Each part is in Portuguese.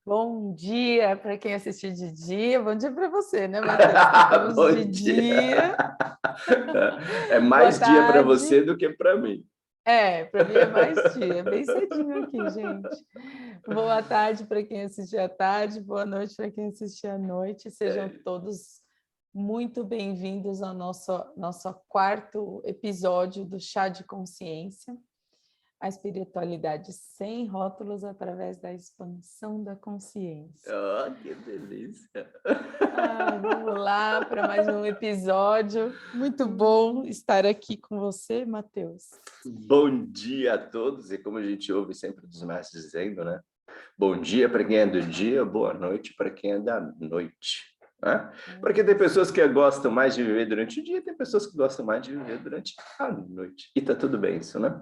Bom dia para quem assistiu de dia, bom dia para você, né, Matheus? Estamos de Bom dia. dia. É Boa mais dia para tarde. você do que para mim. Para mim é mais dia, é bem cedinho aqui, gente. Boa tarde para quem assistiu à tarde, boa noite para quem assistiu à noite. Sejam todos muito bem-vindos ao nosso quarto episódio do Chá de Consciência. A espiritualidade sem rótulos através da expansão da consciência. Oh, que delícia! Vamos lá para mais um episódio. Muito bom estar aqui com você, Matheus. Bom dia a todos, e como a gente ouve sempre dos mestres dizendo, né? Bom dia para quem é do dia, boa noite para quem é da noite. Né? Porque tem pessoas que gostam mais de viver durante o dia, tem pessoas que gostam mais de viver durante a noite. E tá tudo bem isso, né?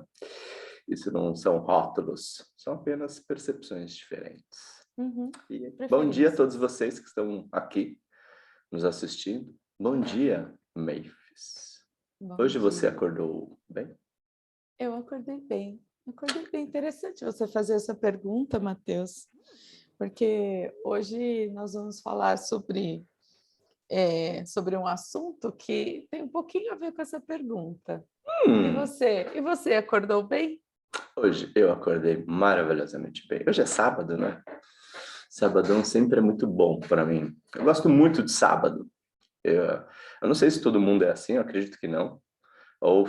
Isso não são rótulos, são apenas percepções diferentes. E bom dia a todos vocês que estão aqui nos assistindo. Bom dia, Mavis. Hoje você acordou bem? Eu acordei bem. Interessante você fazer essa pergunta, Matheus, porque hoje nós vamos falar sobre um assunto que tem um pouquinho a ver com essa pergunta. E você acordou bem? Hoje eu acordei maravilhosamente bem. Hoje é sábado, né? Sabadão sempre é muito bom para mim. Eu gosto muito de sábado. Eu não sei se todo mundo é assim, eu acredito que não. Ou,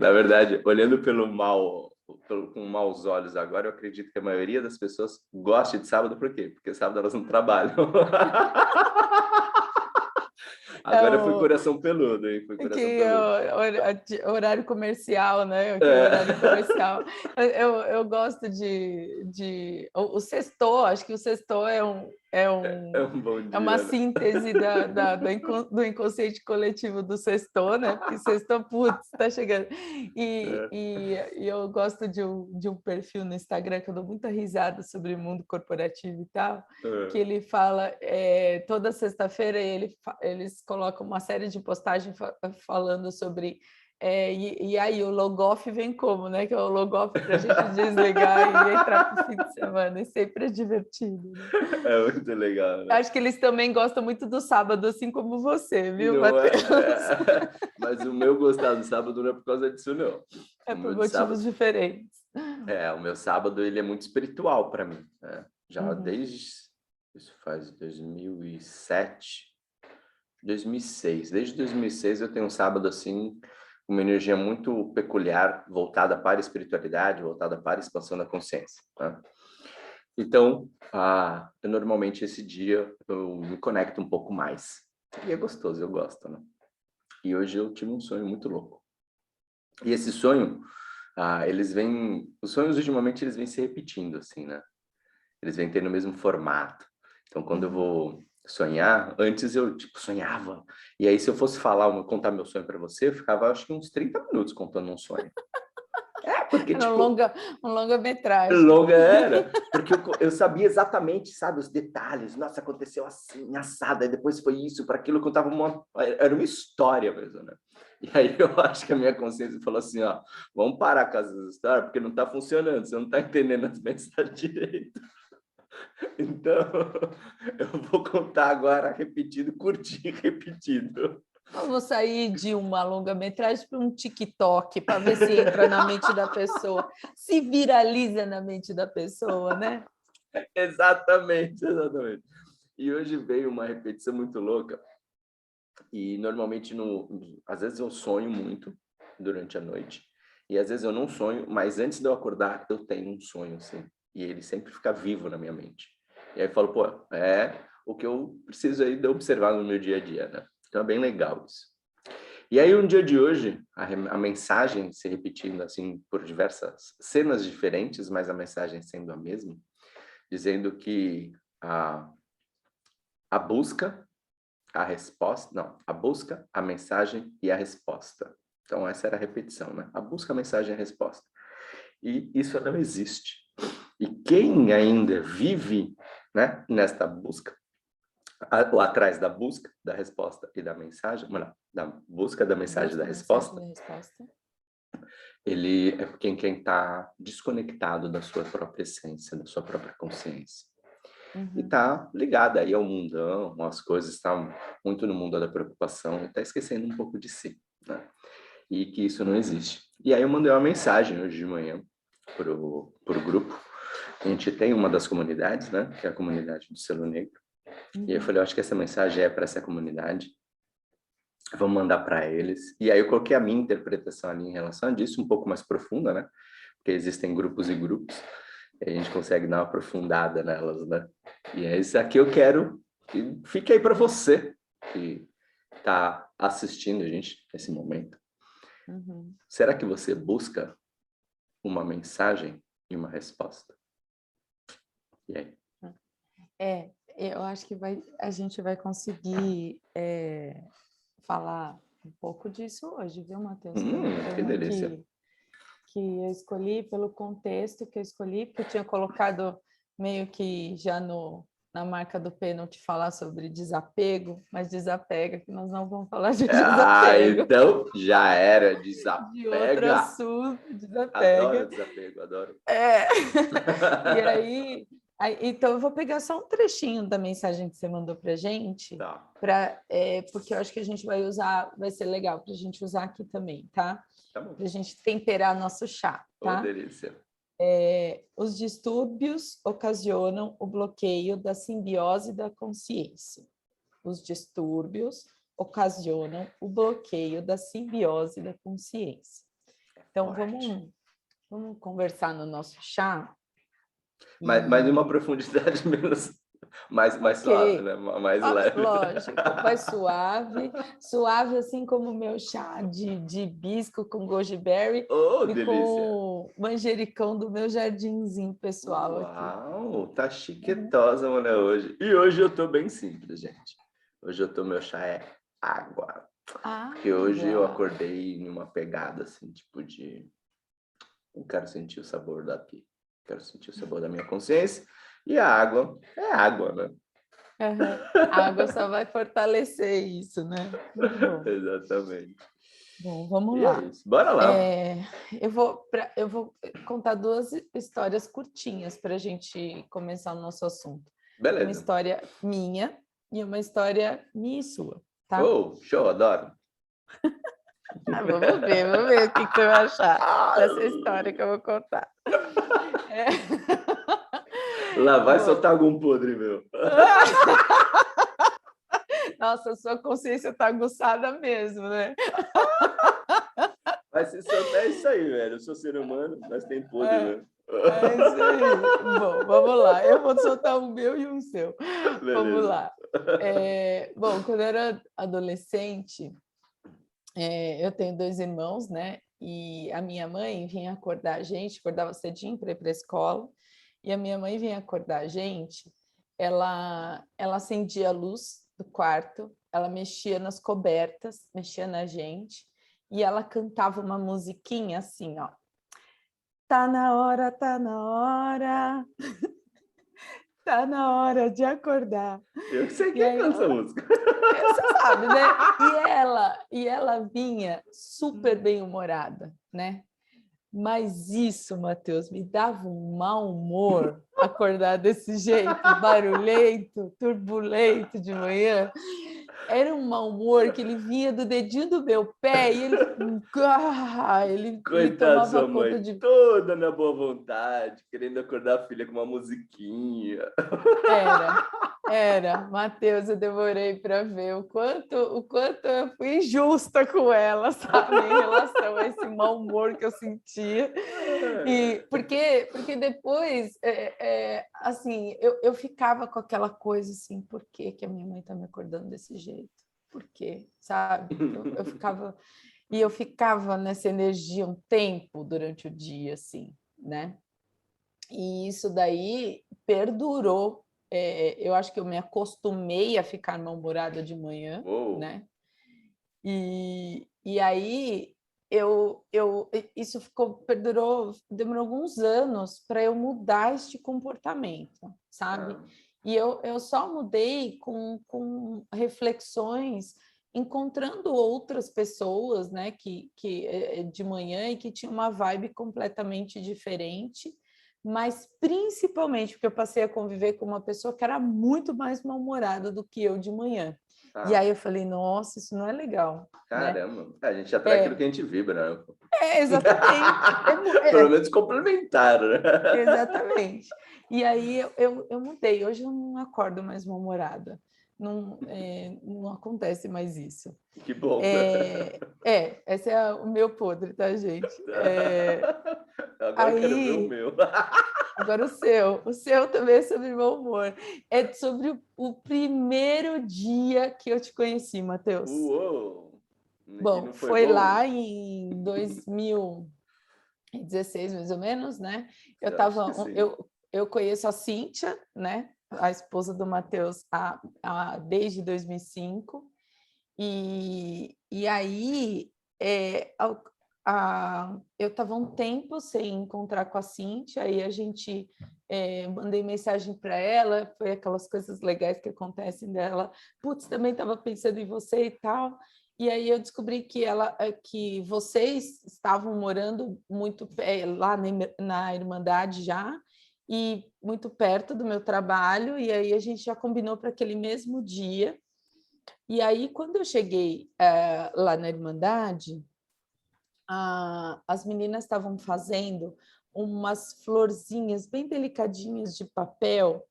na verdade, olhando com maus olhos agora, eu acredito que a maioria das pessoas gosta de sábado, por quê? Porque sábado elas não trabalham. Agora eu fui coração peludo, hein? Fui coração Que é peludo. horário comercial, né? Que é o É. horário comercial. Eu gosto o sextou, acho que o sextou É um bom é uma dia, né? síntese do inconsciente coletivo do sextou, né? Porque sextou, putz, tá chegando. É. E eu gosto de um perfil no Instagram que eu dou muita risada sobre o mundo corporativo e tal, que É. ele fala, toda sexta-feira eles colocam uma série de postagens falando sobre e aí, o logoff vem como, né? Que é o logoff para a gente desligar e entrar para o fim de semana. E sempre é divertido, né? É muito legal, né? Acho que eles também gostam muito do sábado, assim como você, viu, Não é, Matheus? mas o meu gostar do sábado não é por causa disso, não. É O por meu de motivos sábado, diferentes. o meu sábado ele é muito espiritual para mim, né? Já Uhum. desde isso faz 2007, 2006. Desde 2006 eu tenho um sábado assim, com uma energia muito peculiar, voltada para a espiritualidade, voltada para a expansão da consciência, né? Então, eu normalmente esse dia eu me conecto um pouco mais. E é gostoso, eu gosto, né? E hoje eu tive um sonho muito louco. E esse sonho, os sonhos ultimamente eles vêm se repetindo, assim, né? Eles vêm tendo o mesmo formato. Então, quando eu vou sonhar, antes eu, tipo, sonhava. E aí, se eu fosse contar meu sonho para você, eu ficava, acho que uns 30 minutos contando um sonho. Porque, Era tipo, um longa-metragem. longa era, porque eu sabia exatamente, sabe, os detalhes. Nossa, aconteceu assim, assada, e depois foi isso, para aquilo, eu contava era uma história mesmo, né? E aí eu acho que a minha consciência falou assim, ó, vamos parar com essas histórias, porque não está funcionando, você não está entendendo as mensagens direito. Então, eu vou contar agora repetido, curtinho, repetido. Vamos sair de uma longa-metragem para um TikTok, para ver se entra na mente da pessoa, se viraliza na mente da pessoa, né? Exatamente, exatamente. E hoje veio uma repetição muito louca. E normalmente, às vezes eu sonho muito durante a noite. E às vezes eu não sonho, mas antes de eu acordar, eu tenho um sonho, assim. E ele sempre fica vivo na minha mente. E aí eu falo, pô, é o que eu preciso aí de observar no meu dia a dia, né? Então é bem legal isso. E aí, um dia de hoje, a mensagem se repetindo, assim, por diversas cenas diferentes, mas a mensagem sendo a mesma, dizendo que a busca, a resposta, não, a busca, a mensagem e a resposta. Então, essa era a repetição, né? A busca, a mensagem e a resposta. E isso não existe. E quem ainda vive, né, nesta busca, ou atrás da busca, da resposta e da mensagem, não, da busca, da mensagem e da resposta, ele é quem está desconectado da sua própria essência, da sua própria consciência. e tá ligada aí ao mundão, as coisas, está muito no mundo da preocupação, e tá esquecendo um pouco de si, né? E que isso não existe. E aí eu mandei uma mensagem hoje de manhã pro grupo. A gente tem uma das comunidades, né? Que é a comunidade do Selo Negro. E eu falei, eu acho que essa mensagem é para essa comunidade. Vamos mandar para eles. E aí eu coloquei a minha interpretação ali em relação a disso, um pouco mais profunda, né? Porque existem grupos e grupos. E a gente consegue dar uma aprofundada nelas, né? E é isso aqui eu quero que fique aí para você que está assistindo a gente nesse momento. Será que você busca uma mensagem e uma resposta? E aí? Eu acho que a gente vai conseguir falar um pouco disso hoje, viu, Matheus? Foi um Que tema delícia. que eu escolhi pelo contexto que eu escolhi, porque eu tinha colocado meio que já na marca do pênalti falar sobre desapego, mas desapega, que nós não vamos falar de desapego. Então já era, De outro desapega. assunto, desapega. Adoro desapego, adoro. E aí, então eu vou pegar só um trechinho da mensagem que você mandou para a gente, Tá. porque eu acho que a gente vai usar, vai ser legal para a gente usar aqui também, tá? Tá bom. Para a gente temperar nosso chá, tá? Delícia. Os distúrbios ocasionam o bloqueio da simbiose da consciência. Os distúrbios ocasionam o bloqueio da simbiose da consciência. Então, vamos conversar no nosso chá. Mas uma profundidade menos, mais suave, né? Mais leve. Lógico, mais suave assim como o meu chá de hibisco com goji berry e delícia. com manjericão do meu jardinzinho pessoal. Uau, tá chiquetosa, mano, hoje. E hoje eu tô bem simples, gente. Hoje meu chá é água. Porque hoje eu acordei numa pegada assim, tipo de... Não quero sentir o sabor daqui. Quero sentir o sabor da minha consciência. E a água é água, né? A água só vai fortalecer isso, né? Muito bom. Exatamente. Bom, vamos lá. É isso. Bora lá. Eu vou contar 2 histórias curtinhas para a gente começar o nosso assunto. Beleza. Uma história minha e uma história minha e sua, tá? Show, adoro. Vamos ver o que você vai achar dessa história que eu vou contar. Lá vai soltar algum podre, meu. Nossa, a sua consciência está aguçada mesmo, né? Mas se soltar é isso aí, velho. Eu sou ser humano, nós tem podre, né? É isso aí. Bom, vamos lá. Eu vou soltar o meu e o seu. Beleza. Vamos lá. Bom, quando eu era adolescente, eu tenho 2 irmãos, né? E a minha mãe vinha acordar a gente, acordava cedinho para ir para a escola, e a minha mãe vinha acordar a gente, ela acendia a luz do quarto, ela mexia nas cobertas, mexia na gente, e ela cantava uma musiquinha assim, ó. Tá na hora, tá na hora. Tá na hora de acordar. Eu sei quem canta essa música. Você sabe, né? E ela vinha super bem-humorada, né? Mas isso, Matheus, me dava um mau humor acordar desse jeito, barulhento, turbulento de manhã. Era um mau humor que ele vinha do dedinho do meu pé e ele Coitada tomava sua conta mãe, de... toda na boa vontade, querendo acordar a filha com uma musiquinha. Era, Matheus, eu demorei para ver o quanto eu fui injusta com ela, sabe, em relação a esse mau humor que eu sentia. E porque depois, assim, eu ficava com aquela coisa assim, por que a minha mãe está me acordando desse jeito? Por quê? Sabe? Eu ficava nessa energia um tempo durante o dia, assim, né? E isso daí perdurou. Eu acho que eu me acostumei a ficar mal-humorada de manhã, né? E aí isso demorou alguns anos para eu mudar este comportamento, sabe? E eu só mudei com reflexões, encontrando outras pessoas, né, que de manhã e que tinham uma vibe completamente diferente, mas principalmente porque eu passei a conviver com uma pessoa que era muito mais mal-humorada do que eu de manhã. E Ah, aí eu falei, nossa, isso não é legal, né? caramba. A gente atrai aquilo que a gente vibra, né? Exatamente. Pelo menos complementar, né? Exatamente. E aí eu mudei. Hoje eu não acordo mais mal-humorada. Não, não acontece mais isso. Que bom. Esse é o meu podre, tá, gente? Agora eu quero ver o Aí, meu. agora o seu também é sobre mau humor. É sobre o primeiro dia que eu te conheci, Matheus. Uou! E Bom, não foi foi bom? lá em 2016, mais ou menos, né? Eu acho que sim. Eu conheço a Cíntia, né? A esposa do Matheus, desde 2005. E aí, eu estava um tempo sem encontrar com a Cíntia, aí a gente mandei mensagem para ela, foi aquelas coisas legais que acontecem dela. Putz, também estava pensando em você e tal. E aí eu descobri que vocês estavam morando muito lá na Irmandade já, e muito perto do meu trabalho, e aí a gente já combinou para aquele mesmo dia. E aí, quando eu cheguei lá na Irmandade, as meninas estavam fazendo umas florzinhas bem delicadinhas de papel,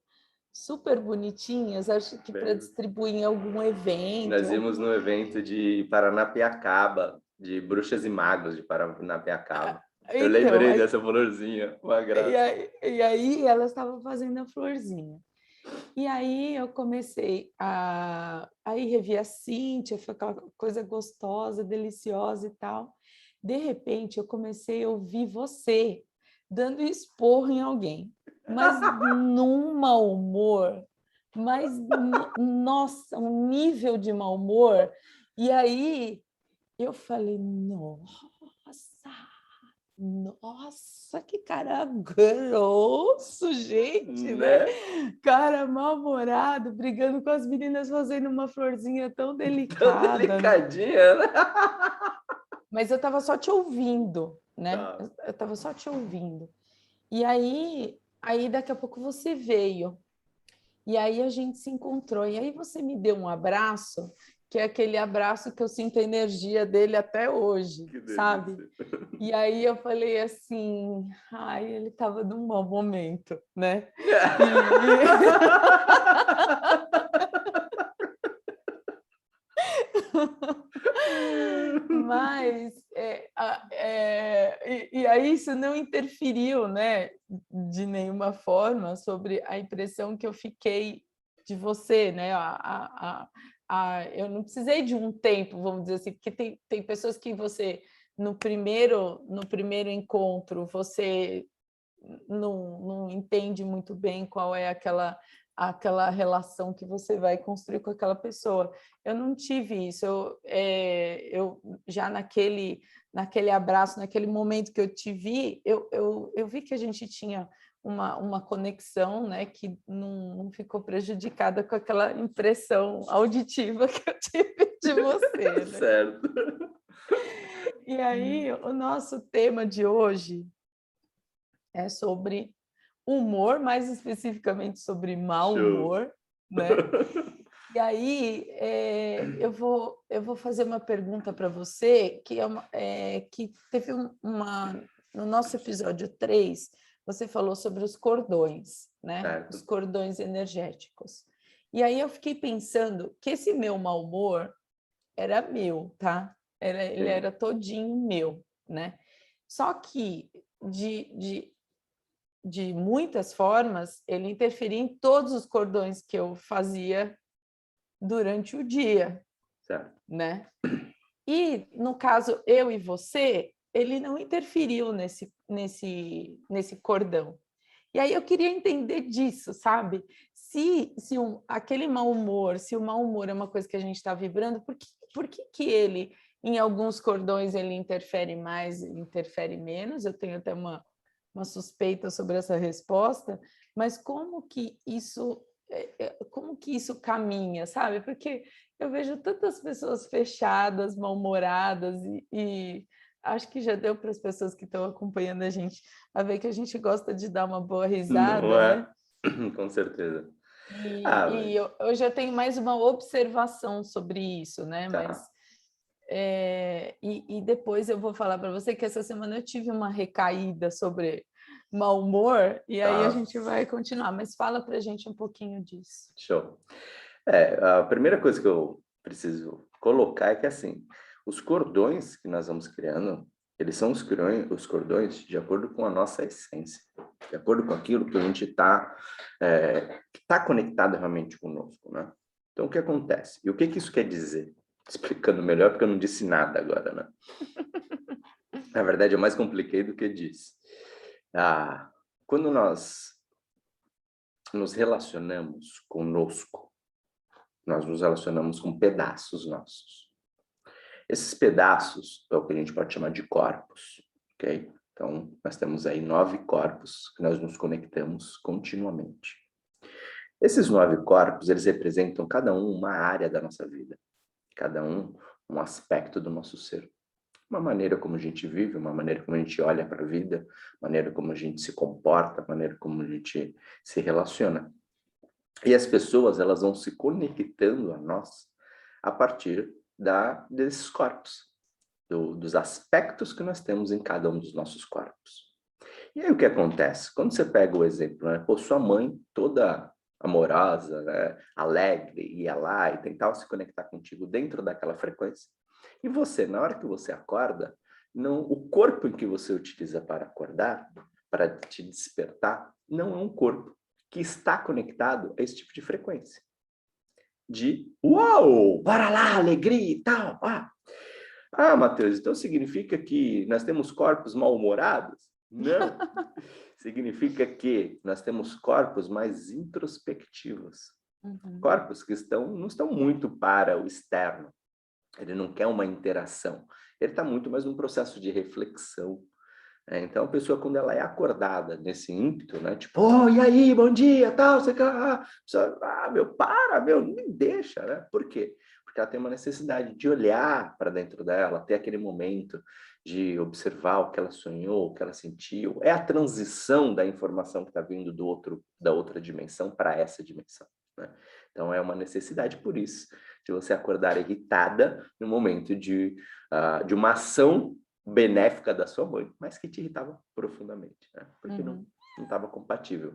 super bonitinhas, acho que para Lembro. distribuir em algum evento. Nós íamos no evento de Paranapiacaba, de Bruxas e Magos de Paranapiacaba. Eu Então, lembrei dessa florzinha, uma graça. e aí elas estavam fazendo a florzinha. E aí eu comecei aí revi a Cíntia, foi aquela coisa gostosa, deliciosa e tal. De repente eu comecei a ouvir você dando esporro em alguém, mas num mau humor, mas nossa, um nível de mau humor. E aí eu falei, nossa, que cara grosso, gente, né? Né? Cara mal-humorado, brigando com as meninas, fazendo uma florzinha tão Tão delicada, né? delicadinha, né? Mas eu estava só te ouvindo, né? Tá. Eu estava só te ouvindo. E aí daqui a pouco você veio. E aí a gente se encontrou. E aí você me deu um abraço, que é aquele abraço que eu sinto a energia dele até hoje, Que sabe? delícia. E aí eu falei assim, ai, ele estava num mau momento, né? Mas e aí isso não interferiu, né, de nenhuma forma sobre a impressão que eu fiquei de você, né? Eu não precisei de um tempo, vamos dizer assim, porque tem pessoas que você no primeiro encontro você não entende muito bem qual é aquela relação que você vai construir com aquela pessoa. Eu não tive isso. Eu já naquele abraço, naquele momento que eu te vi, eu vi que a gente tinha uma conexão, né, que não ficou prejudicada com aquela impressão auditiva que eu tive de você, né? Certo. E aí, o nosso tema de hoje é sobre humor, mais especificamente sobre mau Show. humor, né? E aí eu vou fazer uma pergunta para você que teve no nosso episódio 3, você falou sobre os cordões, né? Os Certo. cordões energéticos. E aí eu fiquei pensando que esse meu mau humor era meu, tá? Ele Sim. era todinho meu, né? Só que de muitas formas, ele interferia em todos os cordões que eu fazia durante o dia, Certo. né? E, no caso, eu e você, ele não interferiu nesse cordão. E aí eu queria entender disso, sabe? Se aquele mau humor, se o mau humor é uma coisa que a gente está vibrando, por que ele, em alguns cordões, ele interfere mais, ele interfere menos? Eu tenho até uma suspeita sobre essa resposta, mas como que isso caminha, sabe? Porque eu vejo tantas pessoas fechadas, mal-humoradas e Acho que já deu para as pessoas que estão acompanhando a gente a ver que a gente gosta de dar uma boa Não risada, né? é? Com certeza. E, Ah, e mas eu já tenho mais uma observação sobre isso, né? Mas tá. e depois eu vou falar para você que essa semana eu tive uma recaída sobre mau humor, e aí a Tá, gente vai continuar. Mas fala para a gente um pouquinho disso. show. A primeira coisa que eu preciso colocar é que, assim, os cordões que nós vamos criando, eles são os cordões de acordo com a nossa essência, de acordo com aquilo que a gente que tá conectado realmente conosco, né? Então, o que acontece? E o que que isso quer dizer? Explicando melhor, porque eu não disse nada agora, né? Na verdade, eu mais compliquei do que disse. Quando nós nos relacionamos conosco, nós nos relacionamos com pedaços nossos. Esses pedaços é o que a gente pode chamar de corpos, ok? Então, nós temos aí 9 corpos que nós nos conectamos continuamente. Esses 9 corpos, eles representam cada um uma área da nossa vida, cada um aspecto do nosso ser. Uma maneira como a gente vive, uma maneira como a gente olha para a vida, maneira como a gente se comporta, maneira como a gente se relaciona. E as pessoas, elas vão se conectando a nós a partir desses corpos, dos aspectos que nós temos em cada um dos nossos corpos. E aí o que acontece? Quando você pega o exemplo, né? Pô, sua mãe toda amorosa, né? Alegre, ia lá e tentava se conectar contigo dentro daquela frequência. E você, na hora que você acorda, não, o corpo em que você utiliza para acordar, para te despertar, não é um corpo que está conectado a esse tipo de frequência. De uau, para lá, alegria e tal. Matheus, então significa que nós temos corpos mal-humorados? Não. Significa que nós temos corpos mais introspectivos. Uhum. Corpos que não estão muito para o externo. Ele não quer uma interação. Ele está muito mais num processo de reflexão. Então, a pessoa, quando ela é acordada nesse ímpeto, né? Tipo, oh, e aí, bom dia, tal, você quer... meu, não me deixa, né? Por quê? Porque ela tem uma necessidade de olhar para dentro dela, ter aquele momento de observar o que ela sonhou, o que ela sentiu. É a transição da informação que está vindo da outra dimensão para essa dimensão, né? Então, é uma necessidade, por isso, de você acordar irritada no momento de uma ação benéfica da sua mãe, mas que te irritava profundamente, né? Porque não estava compatível.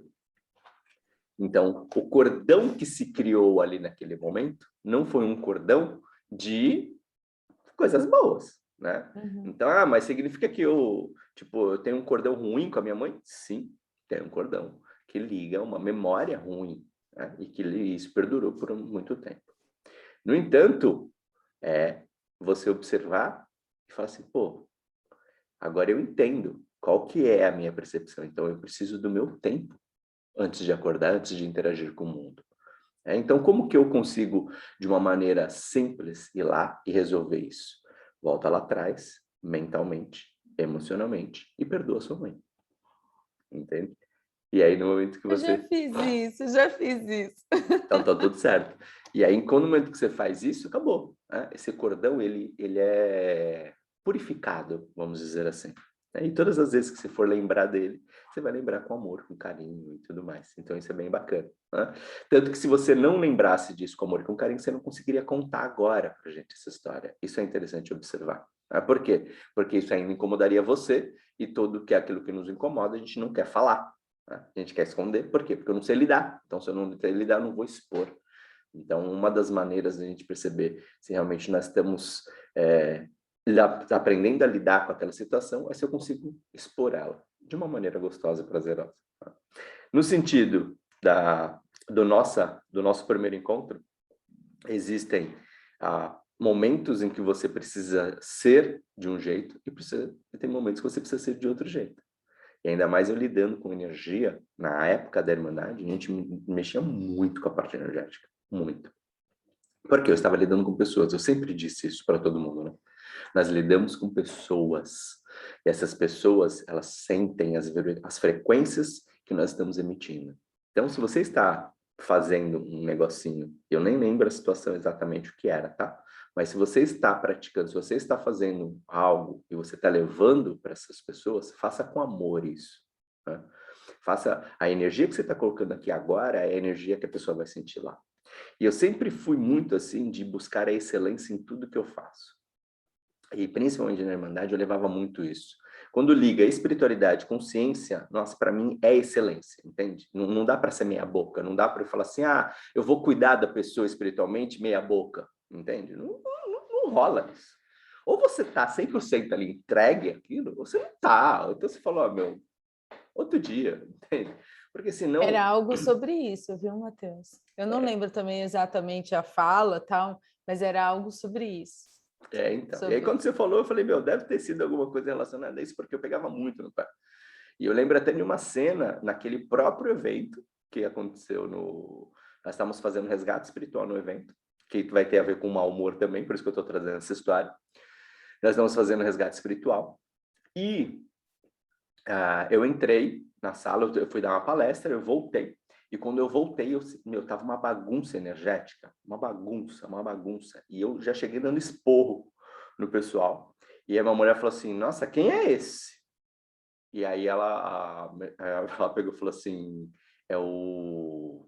Então, o cordão que se criou ali naquele momento não foi um cordão de coisas boas, né? Uhum. Então, mas significa que eu tenho um cordão ruim com a minha mãe? Sim, tem um cordão que liga uma memória ruim, né? E que isso perdurou por muito tempo. No entanto, você observar e falar assim, pô, agora eu entendo qual que é a minha percepção. Então, eu preciso do meu tempo antes de acordar, antes de interagir com o mundo. Então, como que eu consigo, de uma maneira simples, ir lá e resolver isso? Volta lá atrás, mentalmente, emocionalmente, e perdoa sua mãe. Entende? E aí, no momento que Eu já você... fiz isso, já fiz isso. Então, tá tudo certo. E aí, quando no momento que você faz isso, acabou, né? Esse cordão, ele é purificado, vamos dizer assim. E todas as vezes que você for lembrar dele, você vai lembrar com amor, com carinho e tudo mais. Então, isso é bem bacana, né? Tanto que se você não lembrasse disso com amor e com carinho, você não conseguiria contar agora pra gente essa história. Isso é interessante observar. Por quê? Porque isso ainda incomodaria você e tudo que é aquilo que nos incomoda, a gente não quer falar. A gente quer esconder. Por quê? Porque eu não sei lidar. Então, se eu não sei lidar, eu não vou expor. Então, uma das maneiras de a gente perceber se realmente nós estamos aprendendo a lidar com aquela situação é se eu consigo expor ela de uma maneira gostosa e prazerosa. No sentido do nosso primeiro encontro, existem momentos em que você precisa ser de um jeito e tem momentos que você precisa ser de outro jeito. E ainda mais eu lidando com energia, na época da Irmandade, a gente mexia muito com a parte energética. Muito. Porque eu estava lidando com pessoas. Eu sempre disse isso para todo mundo, né? Nós lidamos com pessoas. E essas pessoas, elas sentem as frequências que nós estamos emitindo. Então, se você está fazendo um negocinho. Eu nem lembro a situação exatamente o que era, tá? Mas se você está praticando, se você está fazendo algo e você está levando para essas pessoas, faça com amor isso. Né? Faça a energia que você está colocando aqui agora, é a energia que a pessoa vai sentir lá. E eu sempre fui muito assim de buscar a excelência em tudo que eu faço. E principalmente na Irmandade eu levava muito isso. Quando liga espiritualidade com ciência, nossa, para mim é excelência, entende? Não dá para ser meia boca, não dá para eu falar assim, eu vou cuidar da pessoa espiritualmente meia boca, entende? Não rola isso. Ou você tá 100% ali entregue aquilo, ou você não tá. Então você falou, outro dia, entende? Porque senão... Era algo sobre isso, viu, Matheus? Eu não lembro também exatamente a fala, tal, mas era algo sobre isso. Então. E aí quando você falou, eu falei, deve ter sido alguma coisa relacionada a isso, porque eu pegava muito no pé. E eu lembro até de uma cena naquele próprio evento que aconteceu no... Nós estávamos fazendo resgate espiritual no evento, que vai ter a ver com mau humor também, por isso que eu estou trazendo essa história. Nós estávamos fazendo resgate espiritual. E eu entrei na sala, eu fui dar uma palestra, eu voltei. E quando eu voltei, tava uma bagunça energética, uma bagunça. E eu já cheguei dando esporro no pessoal. E aí uma mulher falou assim, nossa, quem é esse? E aí ela pegou e falou assim, é o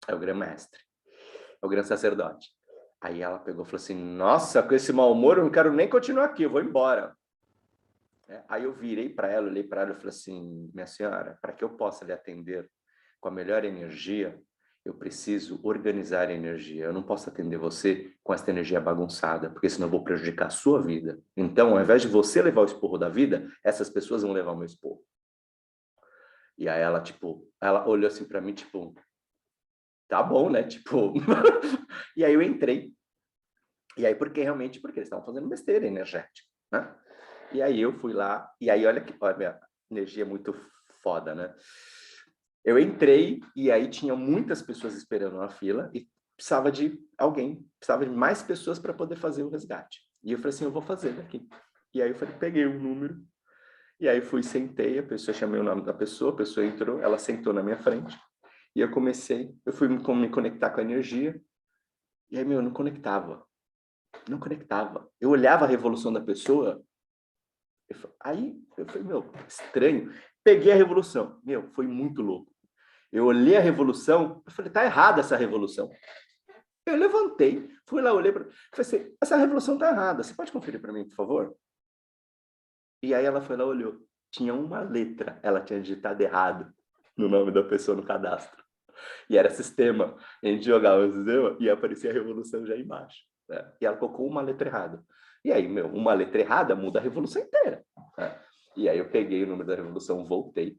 grão-mestre, é o grão-sacerdote. Aí ela pegou e falou assim, nossa, com esse mau humor eu não quero nem continuar aqui, eu vou embora. Aí eu virei para ela, olhei para ela e falei assim, minha senhora, para que eu possa lhe atender com a melhor energia, eu preciso organizar a energia. Eu não posso atender você com essa energia bagunçada, porque senão eu vou prejudicar a sua vida. Então, ao invés de você levar o esporro da vida, essas pessoas vão levar o meu esporro. E aí ela olhou assim para mim, tipo, tá bom, né? Tipo, e aí eu entrei. E aí, porque eles estavam fazendo besteira energética, né? E aí eu fui lá, e aí olha a minha energia é muito foda, né? Eu entrei e aí tinha muitas pessoas esperando na fila e precisava de mais pessoas para poder fazer o resgate. E eu falei assim, eu vou fazer daqui. E aí eu peguei o número, e aí sentei, chamei o nome da pessoa, a pessoa entrou, ela sentou na minha frente, e eu fui me conectar com a energia, e aí, não conectava. Eu olhava a revolução da pessoa, aí eu falei, estranho. Peguei a revolução. Foi muito louco. Eu olhei a revolução, eu falei, tá errada essa revolução. Eu levantei, fui lá, olhei, falei assim, essa revolução tá errada, você pode conferir para mim, por favor? E aí ela foi lá, olhou. Tinha uma letra, ela tinha digitado errado no nome da pessoa no cadastro. E era sistema. A gente jogava o sistema e aparecia a revolução já embaixo. Né? E ela colocou uma letra errada. E aí, uma letra errada muda a revolução inteira. Né? E aí eu peguei o número da revolução, voltei.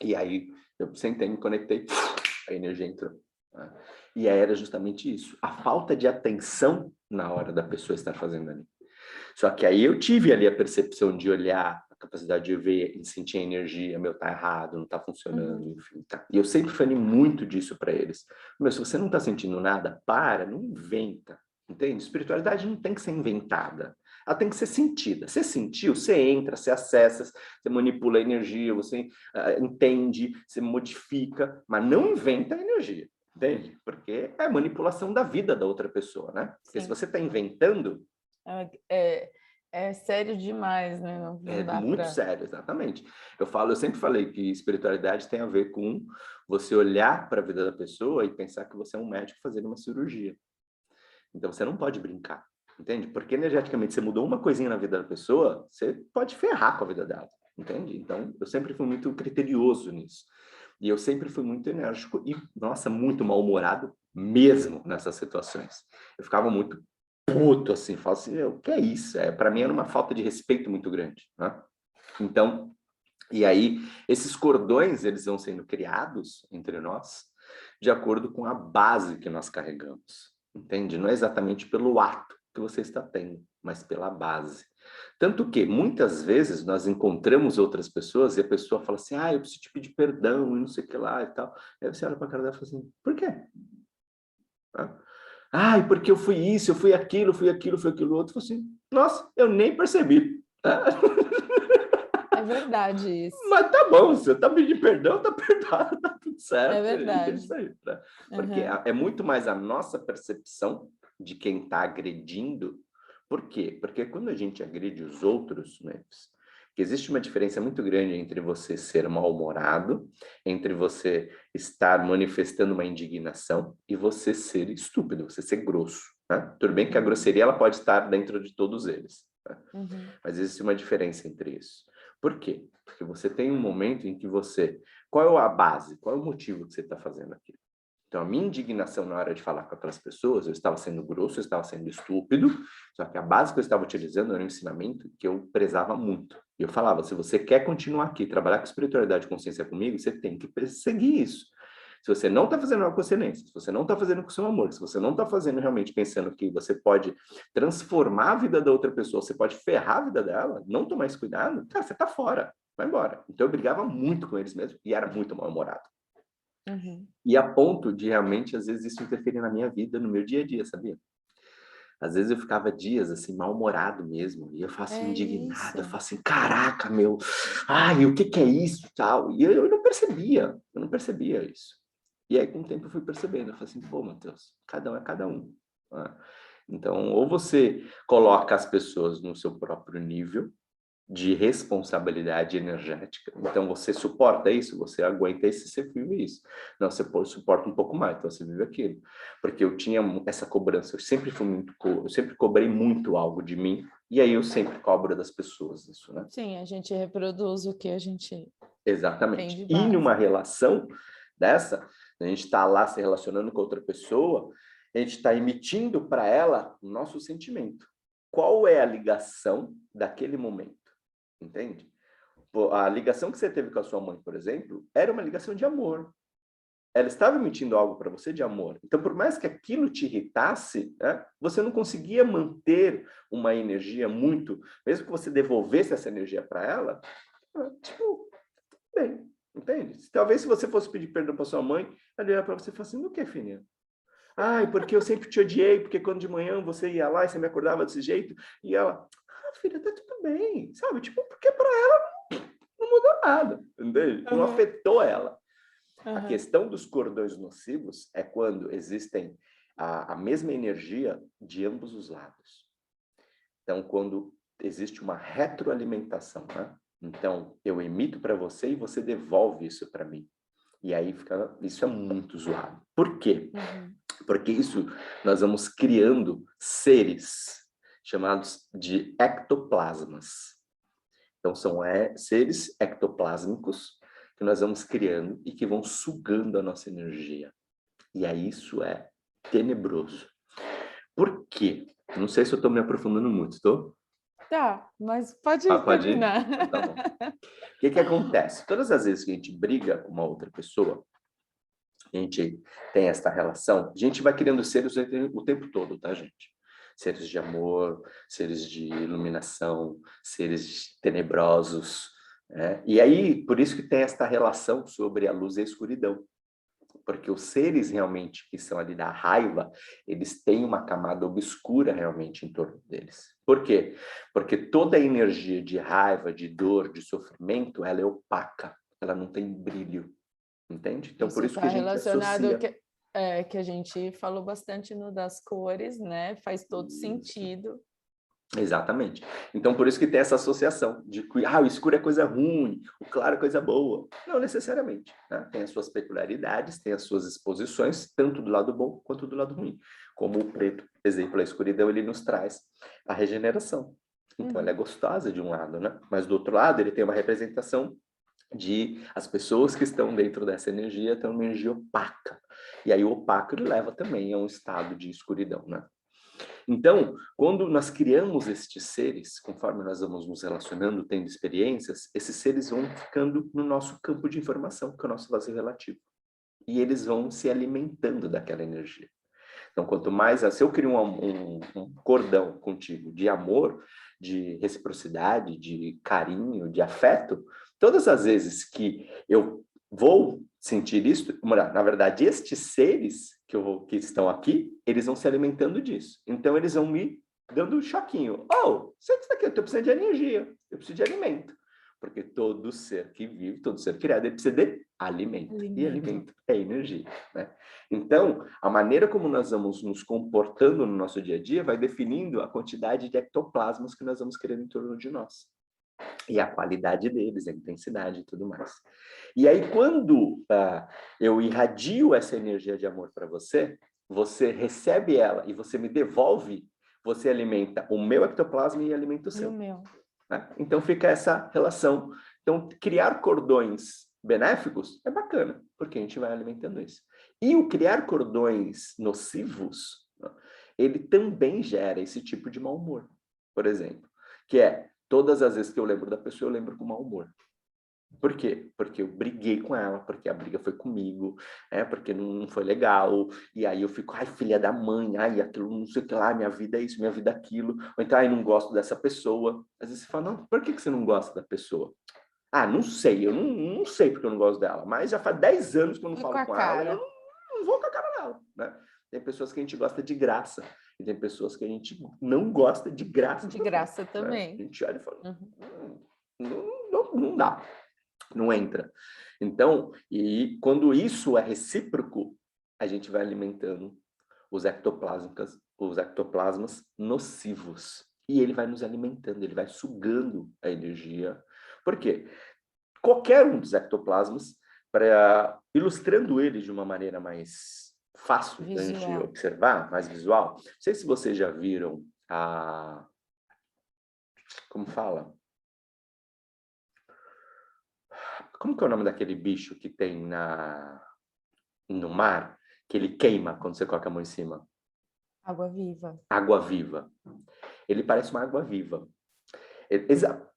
E aí eu sentei, me conectei, a energia entrou. Né? E aí era justamente isso. A falta de atenção na hora da pessoa estar fazendo ali. Só que aí eu tive ali a percepção de olhar, a capacidade de ver e sentir a energia, tá errado, não tá funcionando, enfim. Tá. E eu sempre falei muito disso para eles. Se você não tá sentindo nada, não inventa, entende? Espiritualidade não tem que ser inventada. Ela tem que ser sentida. Você sentiu, você entra, você acessa, você manipula a energia, você entende, você modifica, mas não inventa a energia, entende? Porque é a manipulação da vida da outra pessoa, né? Porque se você está inventando, é sério demais, né? Não dá muito sério, exatamente. Eu sempre falei que espiritualidade tem a ver com você olhar para a vida da pessoa e pensar que você é um médico fazendo uma cirurgia. Então você não pode brincar, entende? Porque energeticamente você mudou uma coisinha na vida da pessoa, você pode ferrar com a vida dela, entende? Então eu sempre fui muito criterioso nisso. E eu sempre fui muito enérgico e, nossa, muito mal-humorado mesmo nessas situações. Eu ficava muito puto, assim, falo assim, o que é isso? Para mim era uma falta de respeito muito grande, né? Então, e aí, esses cordões, eles vão sendo criados entre nós de acordo com a base que nós carregamos, entende? Não é exatamente pelo ato que você está tendo, mas pela base. Tanto que, muitas vezes, nós encontramos outras pessoas e a pessoa fala assim, eu preciso te pedir perdão e não sei o que lá e tal. Aí você olha para a cara dela e fala assim, por quê? Porque eu fui isso, eu fui aquilo outro. Eu falei assim, nossa, eu nem percebi. É verdade isso. Mas tá bom, você tá pedindo perdão, tá perdoado, tá tudo certo. É E é verdade. isso aí, né? Porque Uhum. é muito mais a nossa percepção de quem está agredindo. Por quê? Porque quando a gente agride os outros, né, que existe uma diferença muito grande entre você ser mal-humorado, entre você estar manifestando uma indignação e você ser estúpido, você ser grosso. Né? Tudo bem que a grosseria ela pode estar dentro de todos eles, né? Mas existe uma diferença entre isso. Por quê? Porque você tem um momento em que você... Qual é a base? Qual é o motivo que você está fazendo aquilo? Então, a minha indignação na hora de falar com aquelas pessoas, eu estava sendo grosso, eu estava sendo estúpido, só que a base que eu estava utilizando era um ensinamento que eu prezava muito. E eu falava, se você quer continuar aqui, trabalhar com espiritualidade e consciência comigo, você tem que perseguir isso. Se você não está fazendo algo com excelência, se você não está fazendo com o seu amor, se você não está fazendo realmente pensando que você pode transformar a vida da outra pessoa, você pode ferrar a vida dela, não tomar esse cuidado, cara, você está fora, vai embora. Então eu brigava muito com eles mesmo e era muito mal-humorado. E a ponto de realmente, às vezes, isso interferir na minha vida, no meu dia a dia, sabia? Às vezes eu ficava dias, assim, mal-humorado mesmo. E eu faço É indignado, eu isso. faço assim, caraca, meu, ai, o que que é isso, tal. E eu não percebia isso. E aí, com o tempo, eu fui percebendo. Eu falei assim, pô, Matheus, cada um é cada um. Né? Então, ou você coloca as pessoas no seu próprio nível de responsabilidade energética. Então, você suporta isso, você aguenta isso, você vive isso. Não, você suporta um pouco mais, então você vive aquilo. Porque eu tinha essa cobrança, eu sempre cobrei muito algo de mim, e aí eu sempre cobro das pessoas isso, né? Sim, a gente reproduz o que a gente tem Exatamente. de E base. numa relação dessa, a gente está lá se relacionando com outra pessoa, a gente está emitindo para ela o nosso sentimento. Qual é a ligação daquele momento? Entende? A ligação que você teve com a sua mãe, por exemplo, era uma ligação de amor. Ela estava emitindo algo para você de amor. Então, por mais que aquilo te irritasse, né, você não conseguia manter uma energia muito, mesmo que você devolvesse essa energia para ela, tipo, bem, entende? Talvez se você fosse pedir perdão para sua mãe, ela ia para você e falar assim, do que, filha? Ai, porque eu sempre te odiei, porque quando de manhã você ia lá e você me acordava desse jeito, e ela, filha, tá tudo bem, sabe? Tipo, porque para ela não mudou nada, entende? Não afetou ela. A questão dos cordões nocivos é quando existem a mesma energia de ambos os lados. Então, quando existe uma retroalimentação, né? Então, eu emito para você e você devolve isso para mim. E aí isso é muito zoado. Por quê? Porque isso nós vamos criando seres chamados de ectoplasmas. Então, são seres ectoplásmicos que nós vamos criando e que vão sugando a nossa energia. E aí isso é tenebroso. Por quê? Não sei se eu estou me aprofundando muito, estou? Tá, mas pode Pode ir? terminar. Então, tá bom. O que acontece? Todas as vezes que a gente briga com uma outra pessoa, a gente tem esta relação, a gente vai criando seres o tempo todo, tá, gente? Seres de amor, seres de iluminação, seres tenebrosos, né? E aí, por isso que tem esta relação sobre a luz e a escuridão. Porque os seres realmente que são ali da raiva, eles têm uma camada obscura realmente em torno deles. Por quê? Porque toda a energia de raiva, de dor, de sofrimento, ela é opaca, ela não tem brilho. Entende? Então, por isso está que a gente relacionado associa. que a gente falou bastante no das cores, né? Faz todo sentido. Exatamente. Então, por isso que tem essa associação de que o escuro é coisa ruim, o claro é coisa boa. Não necessariamente. Né? Tem as suas peculiaridades, tem as suas exposições, tanto do lado bom quanto do lado ruim. Como o preto, por exemplo, a escuridão, ele nos traz a regeneração. Então, ela é gostosa de um lado, né? Mas do outro lado, ele tem uma representação de as pessoas que estão dentro dessa energia têm uma energia opaca. E aí o opaco ele leva também a um estado de escuridão, né? Então, quando nós criamos estes seres, conforme nós vamos nos relacionando, tendo experiências, esses seres vão ficando no nosso campo de informação, que é o nosso vazio relativo. E eles vão se alimentando daquela energia. Então, quanto mais... Se eu crio um cordão contigo de amor, de reciprocidade, de carinho, de afeto, todas as vezes que eu vou sentir isso, na verdade, estes seres que estão aqui, eles vão se alimentando disso. Então, eles vão me dando um choquinho. Oh, você está aqui, eu estou precisando de energia, eu preciso de alimento. Porque todo ser que vive, todo ser criado, ele precisa de alimento. E alimento é energia, né? Então, a maneira como nós vamos nos comportando no nosso dia a dia vai definindo a quantidade de ectoplasmas que nós vamos querer em torno de nós. E a qualidade deles, a intensidade e tudo mais. E aí, quando eu irradio essa energia de amor para você, você recebe ela e você me devolve, você alimenta o meu ectoplasma e alimenta o seu. E o meu. Né? Então fica essa relação. Então, criar cordões benéficos é bacana, porque a gente vai alimentando isso. E o criar cordões nocivos, né, ele também gera esse tipo de mau humor, por exemplo, que é, todas as vezes que eu lembro da pessoa, eu lembro com mau humor. Por quê? Porque eu briguei com ela, porque a briga foi comigo, porque não foi legal, e aí eu fico, ai, filha da mãe, ai, aquilo, não sei o que lá, minha vida é isso, minha vida é aquilo, ou então, ai, não gosto dessa pessoa. Às vezes você fala, não, por que você não gosta da pessoa? Ah, não sei, eu não sei porque eu não gosto dela, mas já faz 10 anos que eu não falo com ela, eu não vou com a cara dela, né? Tem pessoas que a gente gosta de graça, e tem pessoas que a gente não gosta de graça. De graça né? também. A gente olha e fala, não dá. Não entra. Então, e quando isso é recíproco, a gente vai alimentando os ectoplasmas nocivos. E ele vai nos alimentando, ele vai sugando a energia. Por quê? Qualquer um dos ectoplasmas, ilustrando ele de uma maneira mais fácil da gente observar, mais visual. Não sei se vocês já viram como fala? Como que é o nome daquele bicho que tem no mar, que ele queima quando você coloca a mão em cima? Água-viva. Água-viva. Ele parece uma água-viva.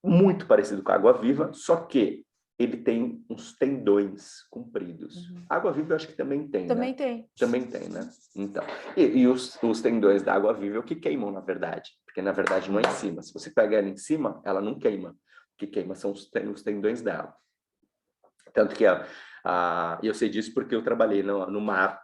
Muito parecido com a água-viva, só que ele tem uns tendões compridos. Água-viva eu acho que também tem, Também né? tem. Também tem, né? Então, e os tendões da água-viva é o que queimam, na verdade. Porque, na verdade, não é em cima. Se você pegar ela em cima, ela não queima. O que queima são os tendões dela. Tanto que eu sei disso porque eu trabalhei no mar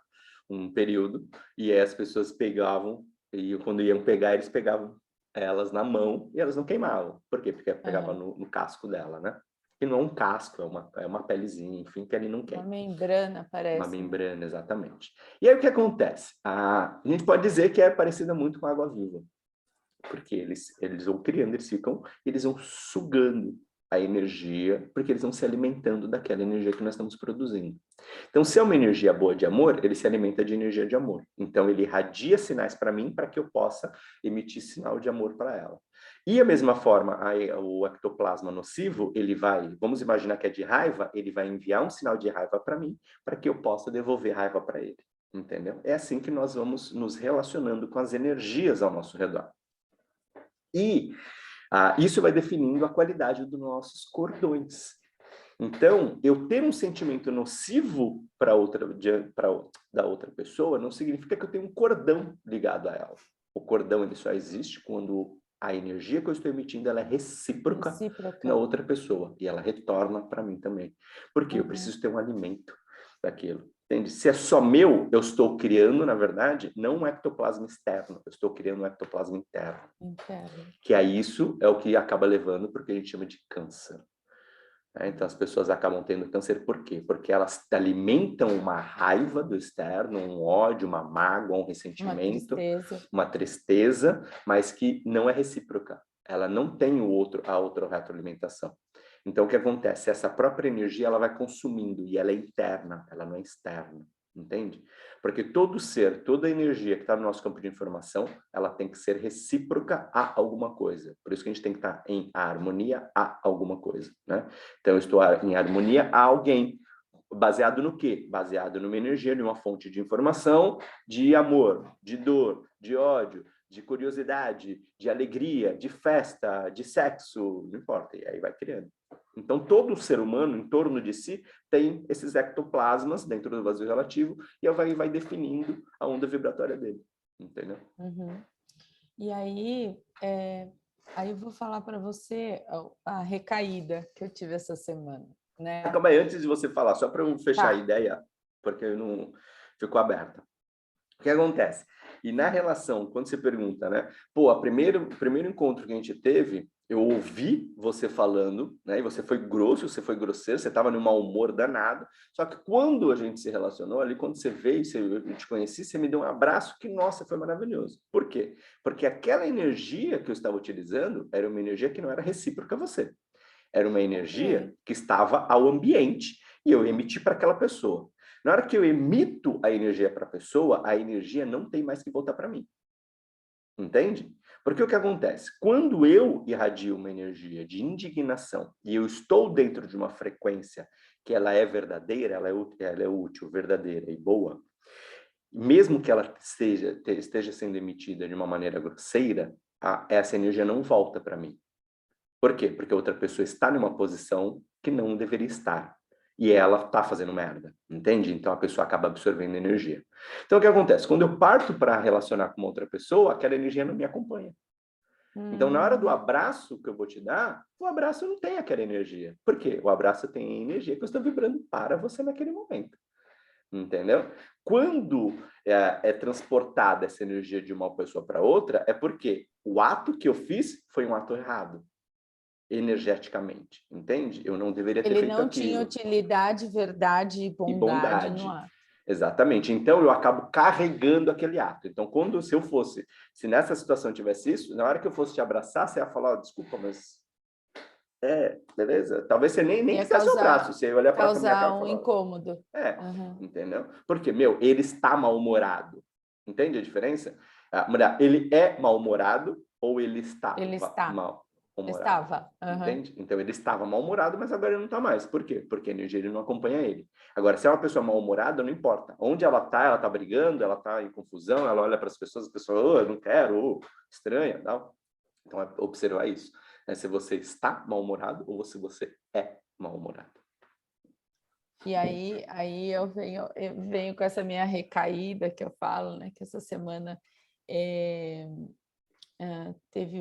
um período, e aí as pessoas pegavam, e quando iam pegar, eles pegavam elas na mão e elas não queimavam. Por quê? Porque pegava no casco dela, né? E não é um casco, é uma pelezinha, enfim, que ali não queima. Uma membrana, parece. Uma membrana, exatamente. E aí o que acontece? A gente pode dizer que é parecida muito com a água-viva, porque eles vão criando, eles vão sugando a energia, porque eles vão se alimentando daquela energia que nós estamos produzindo. Então, se é uma energia boa de amor, ele se alimenta de energia de amor. Então, ele irradia sinais para mim, para que eu possa emitir sinal de amor para ela. E a mesma forma, o ectoplasma nocivo, ele vai, vamos imaginar que é de raiva, ele vai enviar um sinal de raiva para mim, para que eu possa devolver raiva para ele. Entendeu? É assim que nós vamos nos relacionando com as energias ao nosso redor. E isso vai definindo a qualidade dos nossos cordões. Então, eu ter um sentimento nocivo da outra pessoa não significa que eu tenho um cordão ligado a ela. O cordão ele só existe quando a energia que eu estou emitindo ela é recíproca na outra pessoa e ela retorna para mim também. Porque eu preciso ter um alimento daquilo. Entende? Se é só meu, eu estou criando, na verdade, não um ectoplasma externo, eu estou criando um ectoplasma interno. Que isso é o que acaba levando para o que a gente chama de câncer. Então, as pessoas acabam tendo câncer por quê? Porque elas alimentam uma raiva do externo, um ódio, uma mágoa, um ressentimento, uma tristeza, mas que não é recíproca. Ela não tem a outra retroalimentação. Então, o que acontece? Essa própria energia ela vai consumindo e ela é interna, ela não é externa. Entende? Porque todo ser, toda energia que está no nosso campo de informação, ela tem que ser recíproca a alguma coisa. Por isso que a gente tem que estar em harmonia a alguma coisa, né? Então, eu estou em harmonia a alguém. Baseado no quê? Baseado numa energia, numa fonte de informação, de amor, de dor, de ódio, de curiosidade, de alegria, de festa, de sexo, não importa. E aí vai criando. Então, todo ser humano, em torno de si, tem esses ectoplasmas dentro do vazio relativo e vai definindo a onda vibratória dele. Entendeu? E aí, eu vou falar para você a recaída que eu tive essa semana. Né? Calma aí, antes de você falar, só para eu fechar a ideia, porque não ficou aberta. O que acontece? E na relação, quando você pergunta, né? Pô, o primeiro encontro que a gente teve, eu ouvi você falando, né? E você foi grosso, você foi grosseiro, você estava num mau humor danado. Só que quando a gente se relacionou ali, quando você veio, eu te conheci, você me deu um abraço que, nossa, foi maravilhoso. Por quê? Porque aquela energia que eu estava utilizando era uma energia que não era recíproca a você. Era uma energia que estava ao ambiente e eu emiti para aquela pessoa. Na hora que eu emito a energia para a pessoa, a energia não tem mais que voltar para mim. Entende? Porque o que acontece? Quando eu irradio uma energia de indignação e eu estou dentro de uma frequência que ela é verdadeira, ela é útil, verdadeira e boa, mesmo que ela esteja sendo emitida de uma maneira grosseira, essa energia não volta para mim. Por quê? Porque a outra pessoa está numa posição que não deveria estar. E ela está fazendo merda, entende? Então a pessoa acaba absorvendo energia. Então o que acontece? Quando eu parto para relacionar com uma outra pessoa, aquela energia não me acompanha. Então na hora do abraço que eu vou te dar, o abraço não tem aquela energia. Por quê? O abraço tem a energia que eu estou vibrando para você naquele momento. Entendeu? Quando é transportada essa energia de uma pessoa para outra, é porque o ato que eu fiz foi um ato errado. Energeticamente, entende? Eu não deveria ter Ele feito não tinha aquilo. utilidade, verdade e E bondade no bondade. ato. Exatamente. Então, eu acabo carregando aquele ato. Então, se nessa situação tivesse isso, na hora que eu fosse te abraçar, você ia falar, oh, desculpa, mas... beleza? Talvez você nem Ia quisesse o abraço. Você ia olhar para minha cara causar e um falar, incômodo. entendeu? Porque, ele está mal-humorado. Entende a diferença? Ele é mal-humorado ou ele está Ele está. mal-humorado? Estava. Entende? Então ele estava mal-humorado, mas agora ele não está mais. Por quê? Porque a energia ele não acompanha ele. Agora, se é uma pessoa mal-humorada, não importa. Onde ela está brigando, ela está em confusão, ela olha para as pessoas oh, eu não quero, oh, estranha, tal. Então é observar isso. Se você está mal-humorado ou se você é mal-humorado. E aí eu venho com essa minha recaída que eu falo, né? Que essa semana teve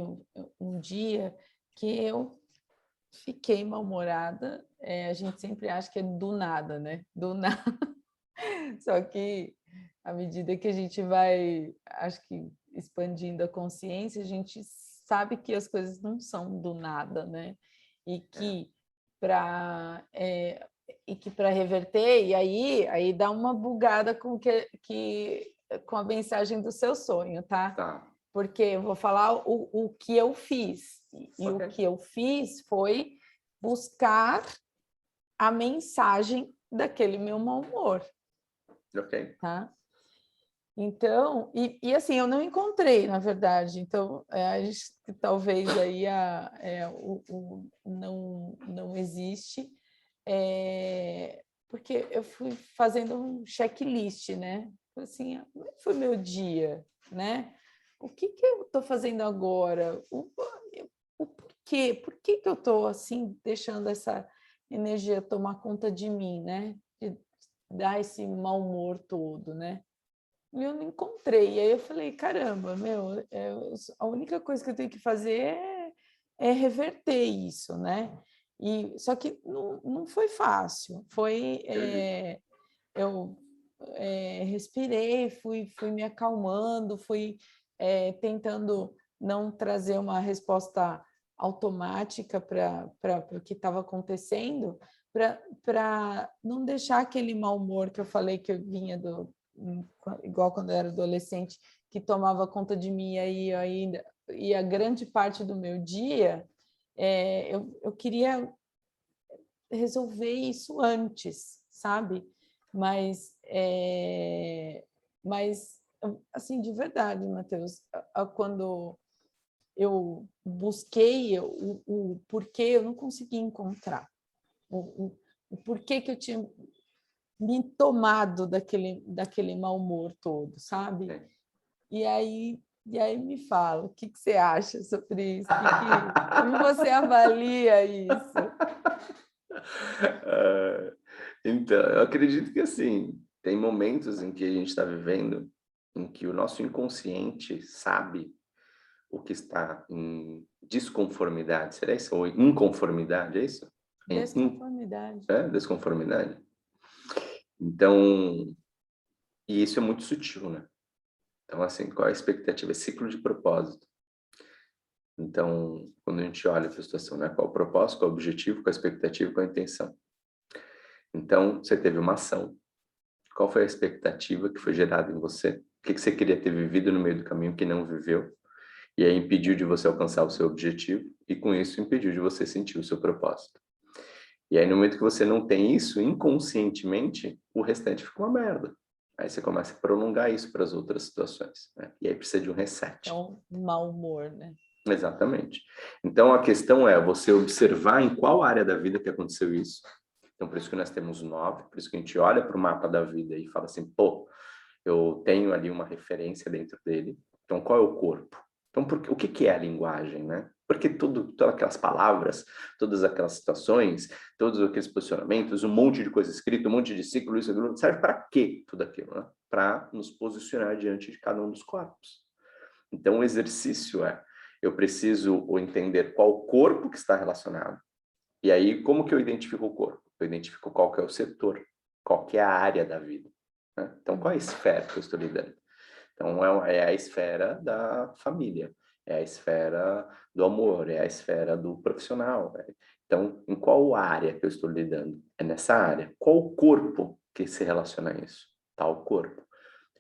um dia que eu fiquei mal-humorada. A gente sempre acha que é do nada, né? Do nada. Só que à medida que a gente vai, acho que expandindo a consciência, a gente sabe que as coisas não são do nada, né? E que para reverter, e aí dá uma bugada com a mensagem do seu sonho, tá? Tá. Porque eu vou falar o que eu fiz. E o que eu fiz foi buscar a mensagem daquele meu mau humor. Ok. Tá? Então, assim, eu não encontrei, na verdade. Então, a gente, talvez aí não existe, porque eu fui fazendo um checklist, né? Assim, como é que foi meu dia, né? O que eu estou fazendo agora? O porquê? Por que eu estou assim deixando essa energia tomar conta de mim, né? De dar esse mau humor todo, né? E eu não encontrei. E aí eu falei, caramba, a única coisa que eu tenho que fazer é reverter isso, né? Só que não foi fácil. Eu respirei, fui me acalmando, fui tentando não trazer uma resposta automática para o que estava acontecendo, para não deixar aquele mau humor que eu falei que eu vinha igual quando eu era adolescente, que tomava conta de mim e a grande parte do meu dia, eu queria resolver isso antes, sabe? Mas assim, de verdade, Matheus, quando eu busquei o porquê, eu não consegui encontrar o porquê que eu tinha me tomado daquele mau humor todo, sabe? E aí me fala, o que você acha sobre isso? Como você avalia isso? Então, eu acredito que assim, tem momentos em que a gente está vivendo em que o nosso inconsciente sabe o que está em desconformidade. Será isso? Ou inconformidade, é isso? Desconformidade. Desconformidade. Então, e isso é muito sutil, né? Então, assim, qual a expectativa? É ciclo de propósito. Então, quando a gente olha para a situação, né? Qual o propósito, qual o objetivo, qual a expectativa, qual a intenção. Então, você teve uma ação. Qual foi a expectativa que foi gerada em você? O que você queria ter vivido no meio do caminho que não viveu? E aí impediu de você alcançar o seu objetivo e com isso impediu de você sentir o seu propósito. E aí no momento que você não tem isso, inconscientemente, o restante fica uma merda. Aí você começa a prolongar isso para as outras situações, né? E aí precisa de um reset. É um mau humor, né? Exatamente. Então a questão é você observar em qual área da vida que aconteceu isso. Então por isso que nós temos 9, por isso que a gente olha para o mapa da vida e fala assim, pô, eu tenho ali uma referência dentro dele. Então qual é o corpo? Então o que é a linguagem, né? Porque todas aquelas palavras, todas aquelas situações, todos aqueles posicionamentos, um monte de coisa escrita, um monte de ciclo, isso serve para quê tudo aquilo, né? Para nos posicionar diante de cada um dos corpos. Então o exercício é, eu preciso entender qual corpo que está relacionado. E aí, como que eu identifico o corpo? Eu identifico qual que é o setor, qual que é a área da vida. Né? Então, qual é a esfera que eu estou lidando? Então, é a esfera da família, é a esfera do amor, é a esfera do profissional. Né? Então, em qual área que eu estou lidando? É nessa área. Qual o corpo que se relaciona a isso? Tal corpo.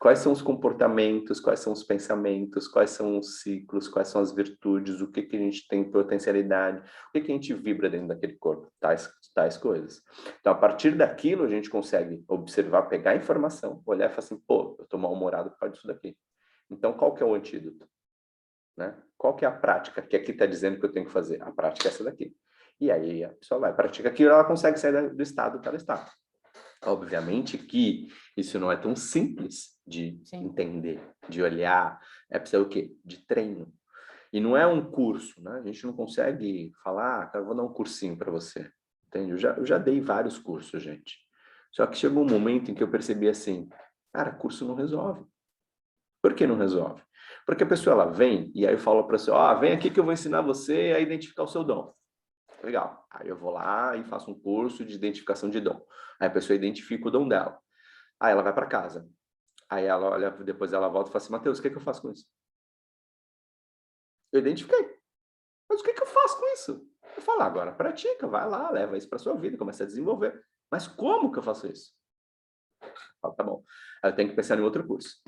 Quais são os comportamentos, quais são os pensamentos, quais são os ciclos, quais são as virtudes, o que que a gente tem potencialidade, o que que a gente vibra dentro daquele corpo, tais coisas. Então, a partir daquilo, a gente consegue observar, pegar a informação, olhar e falar assim, pô, eu tô mal-humorado por causa disso daqui. Então, qual que é o antídoto? Né? Qual que é a prática que aqui está dizendo que eu tenho que fazer? A prática é essa daqui. E aí a pessoa vai, pratica aquilo, ela consegue sair do estado que ela está. Obviamente que isso não é tão simples de entender, de olhar. É preciso o quê? De treino. E não é um curso, né? A gente não consegue falar, cara, eu vou dar um cursinho para você. Entende? Eu já dei vários cursos, gente. Só que chegou um momento em que eu percebi assim, cara, curso não resolve. Por que não resolve? Porque a pessoa ela vem e aí eu falo para você, vem aqui que eu vou ensinar você a identificar o seu dom. Legal. Aí eu vou lá e faço um curso de identificação de dom. Aí a pessoa identifica o dom dela. Aí ela vai para casa. Aí ela olha, depois ela volta e fala assim, Matheus, o que que eu faço com isso? Eu identifiquei. Mas o que que eu faço com isso? Eu falo, agora pratica, vai lá, leva isso para sua vida, começa a desenvolver. Mas como que eu faço isso? Eu falo, tá bom. Aí eu tenho que pensar em outro curso.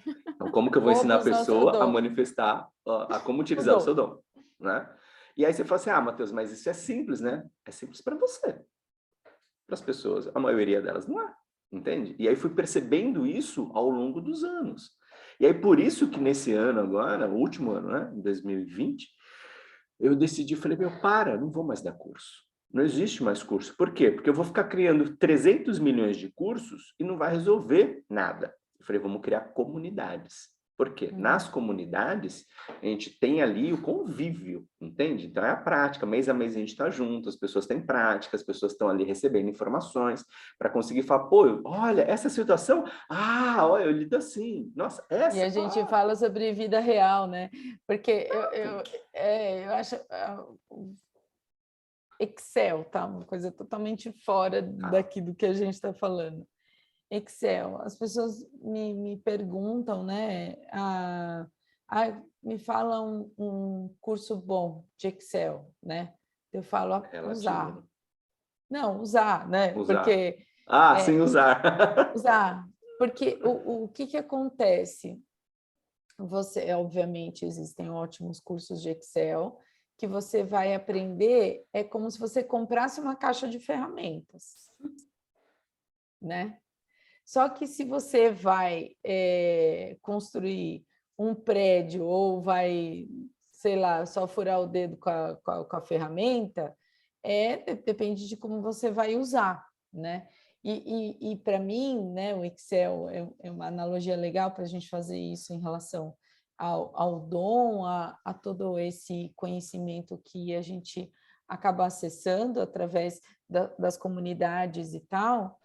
Então, como que eu vou ensinar a pessoa a manifestar, a como utilizar o seu dom, né? E aí você fala assim, Matheus, mas isso é simples, né? É simples para você. Para as pessoas, a maioria delas não é, entende? E aí fui percebendo isso ao longo dos anos. E aí por isso que nesse ano agora, o último ano, né, em 2020, eu decidi, falei, não vou mais dar curso. Não existe mais curso. Por quê? Porque eu vou ficar criando 300 milhões de cursos e não vai resolver nada. Eu falei, vamos criar comunidades. Por quê? Nas comunidades, a gente tem ali o convívio, entende? Então, é a prática. Mês a mês a gente está junto, as pessoas têm prática, as pessoas estão ali recebendo informações para conseguir falar, pô, olha, essa situação, olha, eu lido assim. Nossa, essa... E a gente fala sobre vida real, né? Porque eu acho... Excel, tá? Uma coisa totalmente fora daqui do que a gente está falando. Excel, as pessoas me perguntam, né? Me fala um curso bom de Excel, né? Eu falo, usar. Não, usar, né? Usar. Porque... sem usar. Usar. Porque o que acontece? Você, obviamente, existem ótimos cursos de Excel, que você vai aprender, é como se você comprasse uma caixa de ferramentas, né? Só que se você vai construir um prédio ou vai, sei lá, só furar o dedo com a ferramenta, depende de como você vai usar, né? E para mim, né, o Excel é uma analogia legal para a gente fazer isso em relação ao dom, a todo esse conhecimento que a gente acaba acessando através das comunidades e tal,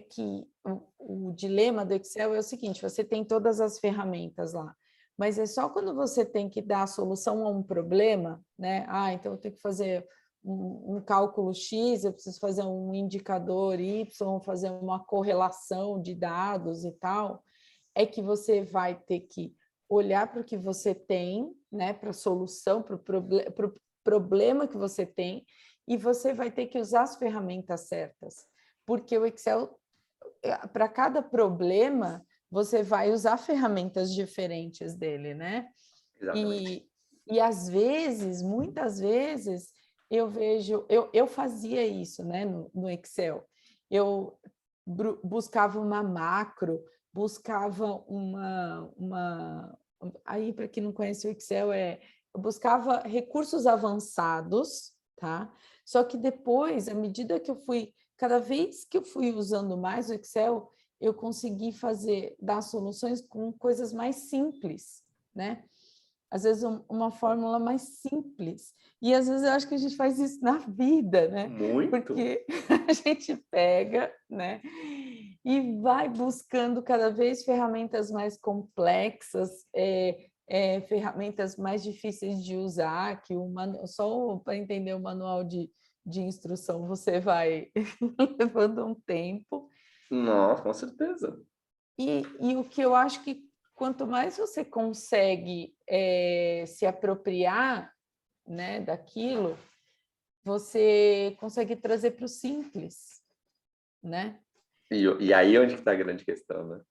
que o dilema do Excel é o seguinte, você tem todas as ferramentas lá, mas é só quando você tem que dar a solução a um problema, né? Então eu tenho que fazer um cálculo X, eu preciso fazer um indicador Y, fazer uma correlação de dados e tal, é que você vai ter que olhar para o que você tem, né, para a solução, para o problema que você tem, e você vai ter que usar as ferramentas certas, porque o Excel, para cada problema, você vai usar ferramentas diferentes dele, né? Exatamente. E às vezes, muitas vezes, eu vejo, eu fazia isso, né, no Excel. Eu buscava uma macro, buscava aí, para quem não conhece o Excel, eu buscava recursos avançados, tá? Só que depois, à medida que cada vez que eu fui usando mais o Excel, eu consegui dar soluções com coisas mais simples, né? Às vezes uma fórmula mais simples. E às vezes eu acho que a gente faz isso na vida, né? Muito. Porque a gente pega, né? E vai buscando cada vez ferramentas mais complexas, ferramentas mais difíceis de usar, que só para entender o manual de instrução você vai levando um tempo. Nossa, com certeza. E o que eu acho que quanto mais você consegue se apropriar, né, daquilo, você consegue trazer para o simples, né? E aí onde que está a grande questão, né?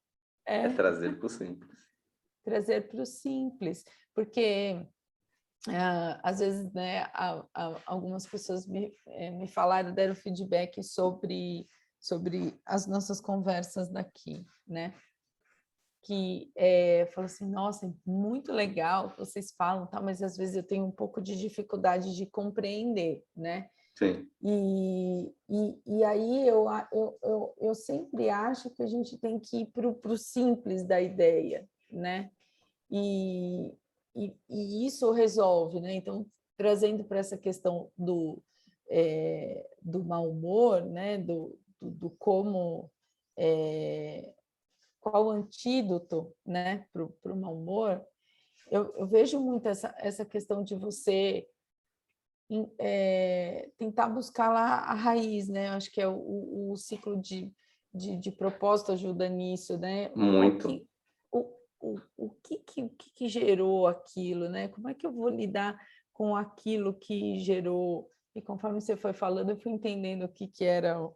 É É trazer para o simples. trazer para o simples, porque às vezes, né, algumas pessoas me falaram, deram feedback sobre as nossas conversas daqui, né? Que falou assim, nossa, muito legal que vocês falam, tá, mas às vezes eu tenho um pouco de dificuldade de compreender, né? Sim. E aí eu sempre acho que a gente tem que ir para o simples da ideia, né? E isso resolve, né? Então, trazendo para essa questão do mau humor, né? Do como... qual o antídoto, né, para o mau humor, eu vejo muito essa questão de você tentar buscar lá a raiz, né? Acho que o ciclo de propósito ajuda nisso, né? Muito. O que gerou aquilo, né? Como é que eu vou lidar com aquilo que gerou? E conforme você foi falando, eu fui entendendo o que era o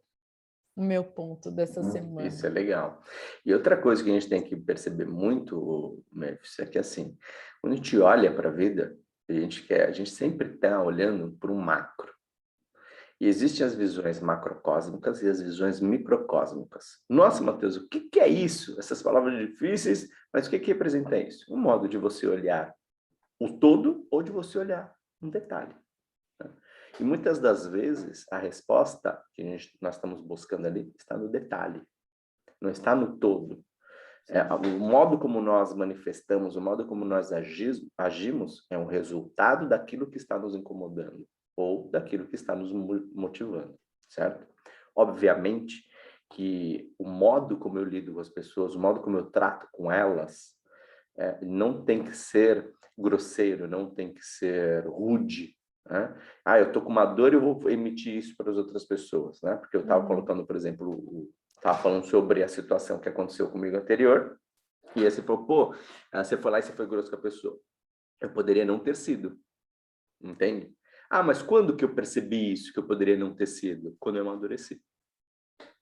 meu ponto dessa Isso semana. é legal. E outra coisa que a gente tem que perceber muito, Memphis, é que assim, quando a gente olha para a vida, a gente sempre está olhando por um macro. E existem as visões macrocósmicas e as visões microcósmicas. Nossa, Matheus, o que é isso? Essas palavras difíceis, mas o que representa isso? Um modo de você olhar o todo ou de você olhar um detalhe. Né? E muitas das vezes a resposta que nós estamos buscando ali está no detalhe, não está no todo. O modo como nós manifestamos, o modo como nós agimos é um resultado daquilo que está nos incomodando ou daquilo que está nos motivando, certo? Obviamente que o modo como eu lido com as pessoas, o modo como eu trato com elas, não tem que ser grosseiro, não tem que ser rude, né? Eu tô com uma dor e eu vou emitir isso para as outras pessoas, né? Porque eu estava colocando, por exemplo, estava falando sobre a situação que aconteceu comigo anterior, e aí você falou, pô, você foi lá e você foi grosso com a pessoa. Eu poderia não ter sido, entende? Mas quando que eu percebi isso, que eu poderia não ter sido? Quando eu amadureci.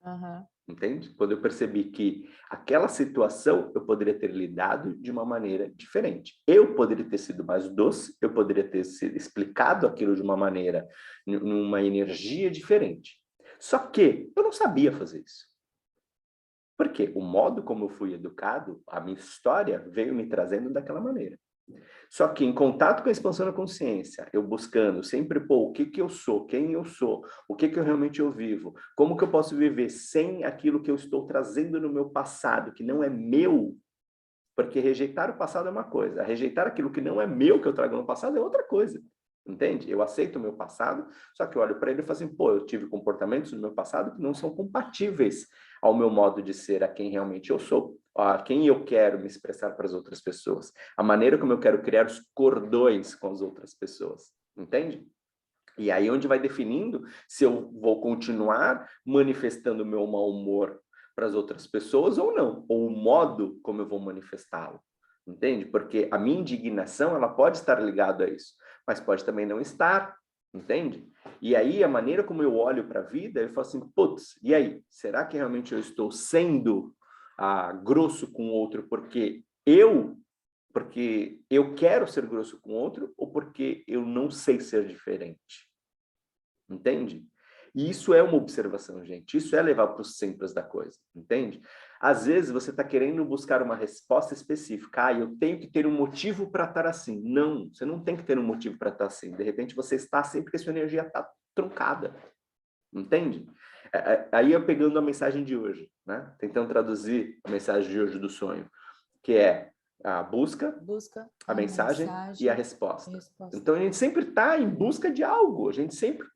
Uhum. Entende? Quando eu percebi que aquela situação eu poderia ter lidado de uma maneira diferente. Eu poderia ter sido mais doce, eu poderia ter sido explicado aquilo de uma maneira, numa energia diferente. Só que eu não sabia fazer isso. Por quê? O modo como eu fui educado, a minha história veio me trazendo daquela maneira. Só que em contato com a expansão da consciência, eu buscando sempre, o que eu sou, quem eu sou, o que eu realmente eu vivo, como que eu posso viver sem aquilo que eu estou trazendo no meu passado, que não é meu, porque rejeitar o passado é uma coisa, rejeitar aquilo que não é meu, que eu trago no passado, é outra coisa. Entende? Eu aceito o meu passado, só que eu olho para ele e falo assim, eu tive comportamentos no meu passado que não são compatíveis ao meu modo de ser, a quem realmente eu sou, a quem eu quero me expressar para as outras pessoas, a maneira como eu quero criar os cordões com as outras pessoas. Entende? E aí onde vai definindo se eu vou continuar manifestando o meu mau humor para as outras pessoas ou não, ou o modo como eu vou manifestá-lo. entende? Porque a minha indignação, ela pode estar ligada a isso, mas pode também não estar, entende? E aí, a maneira como eu olho para a vida, eu falo assim, putz, e aí? Será que realmente eu estou sendo grosso com o outro porque eu quero ser grosso com o outro ou porque eu não sei ser diferente? Entende? E isso é uma observação, gente. Isso é levar para os simples da coisa, entende? Às vezes você está querendo buscar uma resposta específica. Eu tenho que ter um motivo para estar assim. Não, você não tem que ter um motivo para estar assim. De repente você está assim porque sua energia está truncada, entende? Aí eu pegando a mensagem de hoje, né? Tentando traduzir a mensagem de hoje do sonho, que é a busca, a mensagem e a resposta. Então a gente sempre está em busca de algo, a gente sempre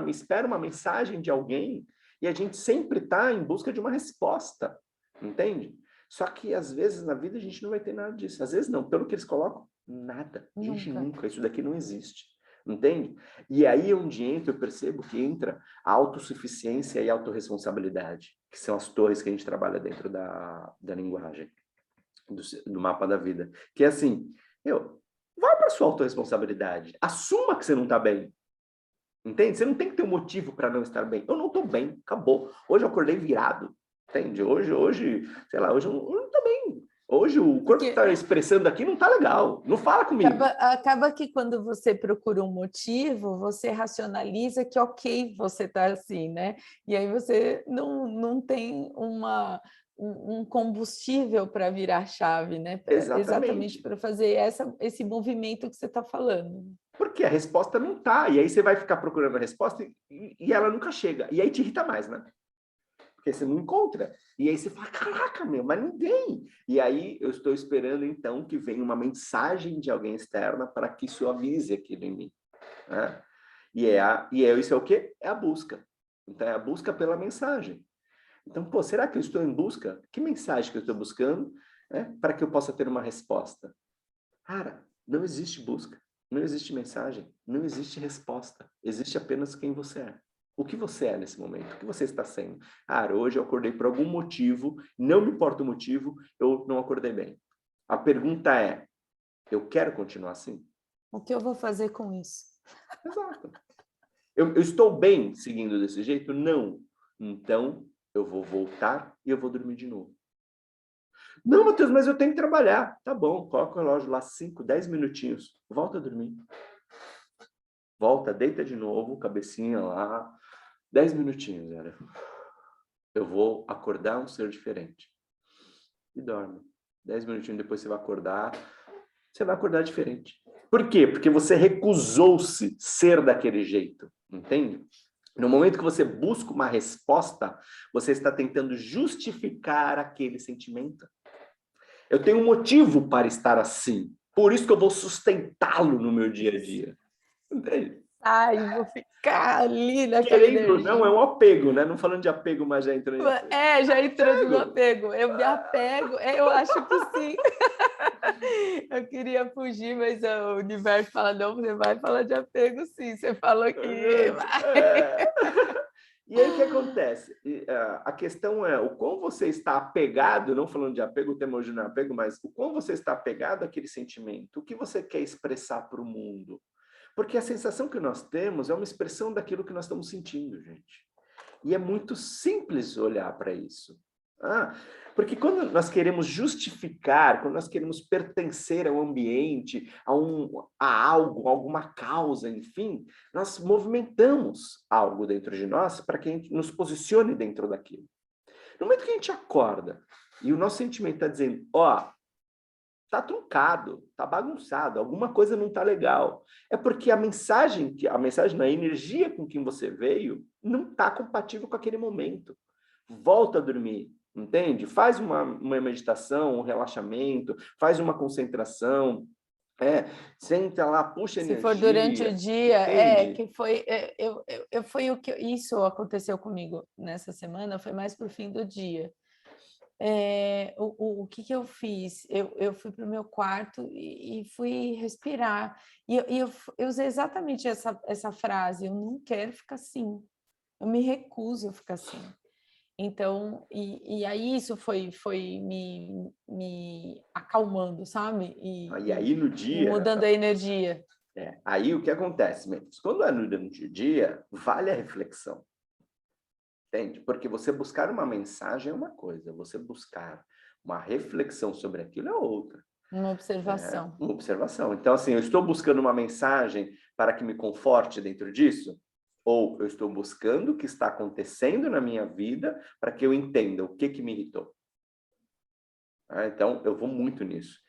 espera uma mensagem de alguém e a gente sempre está em busca de uma resposta, entende? Só que às vezes na vida a gente não vai ter nada disso. Às vezes não, pelo que eles colocam, nada. A gente nunca, isso daqui não existe. Entende? E aí onde eu percebo que entra a autossuficiência e a autorresponsabilidade, que são as torres que a gente trabalha dentro da linguagem. Do mapa da vida. Que é assim, vai para sua autorresponsabilidade. Assuma que você não está bem. Entende? Você não tem que ter um motivo para não estar bem. Eu não estou bem, acabou. Hoje eu acordei virado. Entende? Hoje, sei lá, hoje eu não estou bem. Hoje o corpo que está expressando aqui não está legal. Não fala comigo. Acaba que quando você procura um motivo, você racionaliza que ok, você está assim, né? E aí você não tem um combustível para virar a chave, né? Exatamente para fazer esse movimento que você está falando. Porque a resposta não está. E aí você vai ficar procurando a resposta e ela nunca chega. E aí te irrita mais, né? Porque você não encontra. E aí você fala, caraca, mas ninguém. E aí eu estou esperando, então, que venha uma mensagem de alguém externa para que isso avise aquilo em mim. Né? Isso é o quê? É a busca. Então, é a busca pela mensagem. Então, será que eu estou em busca? Que mensagem que eu estou buscando, né, para que eu possa ter uma resposta? Cara, não existe busca. Não existe mensagem. Não existe resposta. Existe apenas quem você é. O que você é nesse momento? O que você está sendo? Hoje eu acordei por algum motivo, não me importa o motivo, eu não acordei bem. A pergunta é, eu quero continuar assim? O que eu vou fazer com isso? Exato. Eu estou bem seguindo desse jeito? Não. Então, eu vou voltar e eu vou dormir de novo. Não, Matheus, mas eu tenho que trabalhar. Tá bom, coloca o relógio lá 5, 10 minutinhos. Volta a dormir. Volta, deita de novo, cabecinha lá. 10 minutinhos, galera. Eu vou acordar um ser diferente. E dorme. 10 minutinhos depois você vai acordar diferente. Por quê? Porque você recusou-se ser daquele jeito, entende? No momento que você busca uma resposta, você está tentando justificar aquele sentimento. Eu tenho um motivo para estar assim. Por isso que eu vou sustentá-lo no meu dia a dia. Entende? Vou ficar ali naquela energia. Não, é um apego, né? Não falando de apego, mas já entrou em apego. Já entrando no apego. Eu me apego, eu acho que sim. Eu queria fugir, mas o universo fala, não, você vai falar de apego sim. Você falou que... E aí o que acontece? A questão é o quão você está apegado, não falando de apego, o tema hoje não é apego, mas o quão você está apegado àquele sentimento, o que você quer expressar para o mundo. Porque a sensação que nós temos é uma expressão daquilo que nós estamos sentindo, gente. E é muito simples olhar para isso. Porque quando nós queremos justificar, quando nós queremos pertencer ao ambiente, a algo, a alguma causa, enfim, nós movimentamos algo dentro de nós para que a gente nos posicione dentro daquilo. No momento que a gente acorda e o nosso sentimento está dizendo, tá truncado, tá bagunçado, alguma coisa não tá legal. É porque a mensagem, a energia com que você veio não tá compatível com aquele momento. Volta a dormir, entende? Faz uma meditação, um relaxamento, faz uma concentração, senta lá, puxa energia. Se for durante o dia, que foi, isso aconteceu comigo nessa semana, foi mais para o fim do dia. O que eu fiz? Eu fui para o meu quarto e fui respirar. E eu usei exatamente essa frase, eu não quero ficar assim. Eu me recuso a ficar assim. Então, e aí isso foi me acalmando, sabe? E aí no E dia... mudando a energia. Aí o que acontece, Memphis? Quando é durante o dia, vale a reflexão. Entende? Porque você buscar uma mensagem é uma coisa, você buscar uma reflexão sobre aquilo é outra. Uma observação. Uma observação. Então, assim, eu estou buscando uma mensagem para que me conforte dentro disso? Ou eu estou buscando o que está acontecendo na minha vida para que eu entenda o que me irritou? Então, eu vou muito nisso.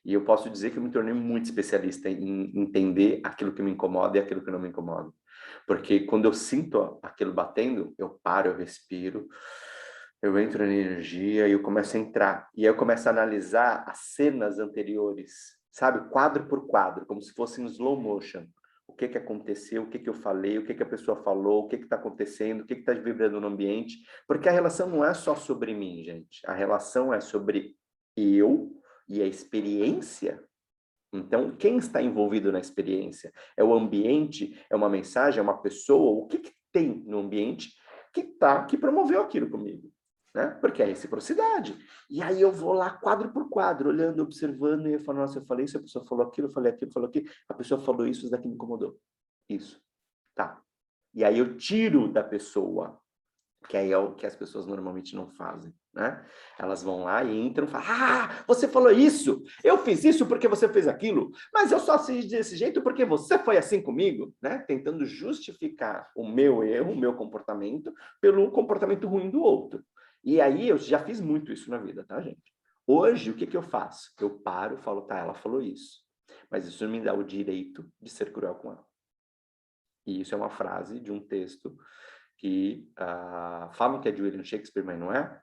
E eu posso dizer que eu me tornei muito especialista em entender aquilo que me incomoda e aquilo que não me incomoda. Porque quando eu sinto aquilo batendo, eu paro, eu respiro, eu entro na energia e eu começo a entrar. E aí eu começo a analisar as cenas anteriores, sabe? Quadro por quadro, como se fosse em slow motion. O que aconteceu, o que eu falei, o que a pessoa falou, o que está acontecendo, o que está vibrando no ambiente. Porque a relação não é só sobre mim, gente. A relação é sobre eu e a experiência. Então, quem está envolvido na experiência? É o ambiente? É uma mensagem? É uma pessoa? O que tem no ambiente que promoveu aquilo comigo? Né? Porque é reciprocidade. E aí eu vou lá quadro por quadro, olhando, observando, e eu falo, nossa, eu falei isso, a pessoa falou aquilo, eu falei aquilo, falou aquilo, a pessoa falou isso daqui me incomodou. Isso. Tá. E aí eu tiro da pessoa, que aí é o que as pessoas normalmente não fazem, né? Elas vão lá e entram e falam, você falou isso, eu fiz isso porque você fez aquilo, mas eu só fiz desse jeito porque você foi assim comigo, né? Tentando justificar o meu erro, o meu comportamento, pelo comportamento ruim do outro. E aí eu já fiz muito isso na vida, tá, gente? Hoje, o que eu faço? Eu paro e falo, tá, ela falou isso, mas isso não me dá o direito de ser cruel com ela. E isso é uma frase de um texto que falam que é de William Shakespeare, mas não é.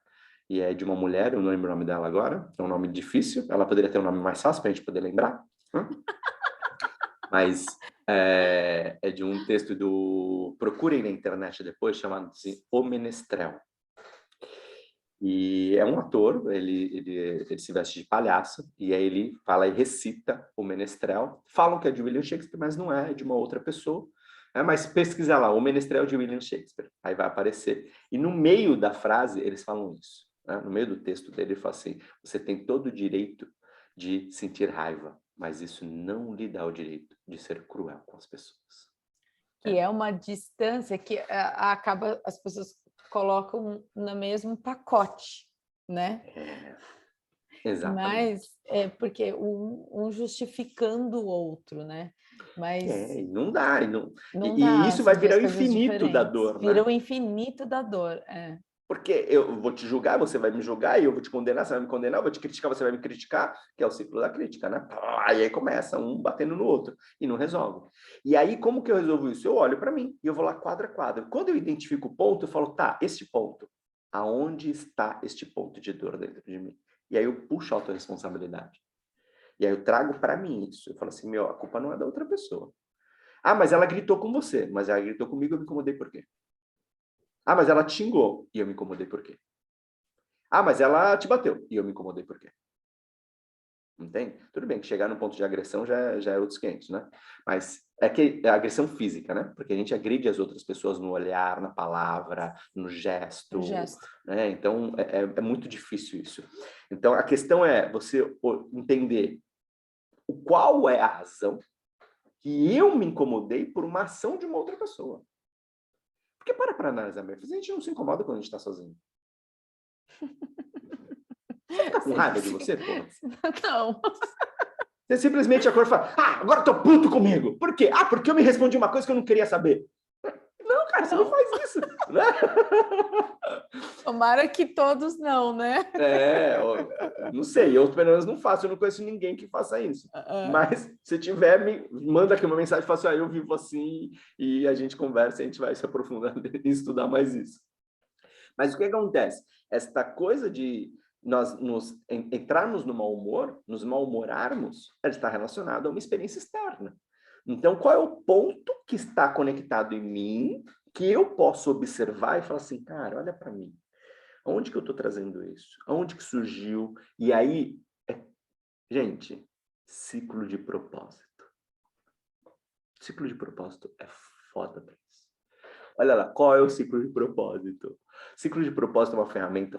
E é de uma mulher, eu não lembro o nome dela agora, é um nome difícil, ela poderia ter um nome mais fácil para a gente poder lembrar. Mas é de um texto do... Procurem na internet depois, chamado assim, O Menestrel. E é um ator, ele se veste de palhaço, e aí ele fala e recita o Menestrel. Falam que é de William Shakespeare, mas não é de uma outra pessoa. Mas pesquisa lá, o Menestrel de William Shakespeare, aí vai aparecer. E no meio da frase, eles falam isso. Né? No meio do texto dele, ele fala assim, você tem todo o direito de sentir raiva, mas isso não lhe dá o direito de ser cruel com as pessoas. Que é uma distância que acaba, as pessoas colocam no mesmo pacote, né? Exatamente. Mas é porque um justificando o outro, né? Mas Não dá. não E dá, isso vai são virar duas o coisas infinito da diferentes. dor, Vira né? o infinito da dor. Porque eu vou te julgar, você vai me julgar, e eu vou te condenar, você vai me condenar, eu vou te criticar, você vai me criticar, que é o ciclo da crítica, né? E aí começa um batendo no outro e não resolve. E aí, como que eu resolvo isso? Eu olho para mim e eu vou lá quadro a quadro. Quando eu identifico o ponto, eu falo, tá, este ponto, aonde está este ponto de dor dentro de mim? E aí eu puxo a autorresponsabilidade. E aí eu trago para mim isso. Eu falo assim, a culpa não é da outra pessoa. Mas ela gritou com você, mas ela gritou comigo, eu me incomodei por quê? Mas ela te xingou e eu me incomodei por quê? Mas ela te bateu e eu me incomodei por quê? Entende? Tudo bem que chegar no ponto de agressão já é outros 500, né? Mas é que é agressão física, né? Porque a gente agride as outras pessoas no olhar, na palavra, no gesto, O gesto. né? Então, é muito difícil isso. Então, a questão é você entender qual é a razão que eu me incomodei por uma ação de uma outra pessoa. Porque para analisar, a gente não se incomoda quando a gente está sozinho. Você fica com raiva de você, porra? Não. Você simplesmente acorda e fala, agora eu tô puto comigo. Por quê? Porque eu me respondi uma coisa que eu não queria saber. Não, cara, você não faz isso. Né? Tomara que todos não, né? Não sei, eu pelo menos não faço, eu não conheço ninguém que faça isso. Mas se tiver, me manda aqui uma mensagem e fala assim, eu vivo assim, e a gente conversa e a gente vai se aprofundando e estudar mais isso. Mas o que acontece? Esta coisa de nós entrarmos no mau humor, nos mal-humorarmos, ela está relacionada a uma experiência externa. Então, qual é o ponto que está conectado em mim, que eu posso observar e falar assim, cara, olha para mim. Onde que eu estou trazendo isso? Onde que surgiu? E aí, gente, ciclo de propósito. Ciclo de propósito é foda pra isso. Olha lá, qual é o ciclo de propósito? Ciclo de propósito é uma ferramenta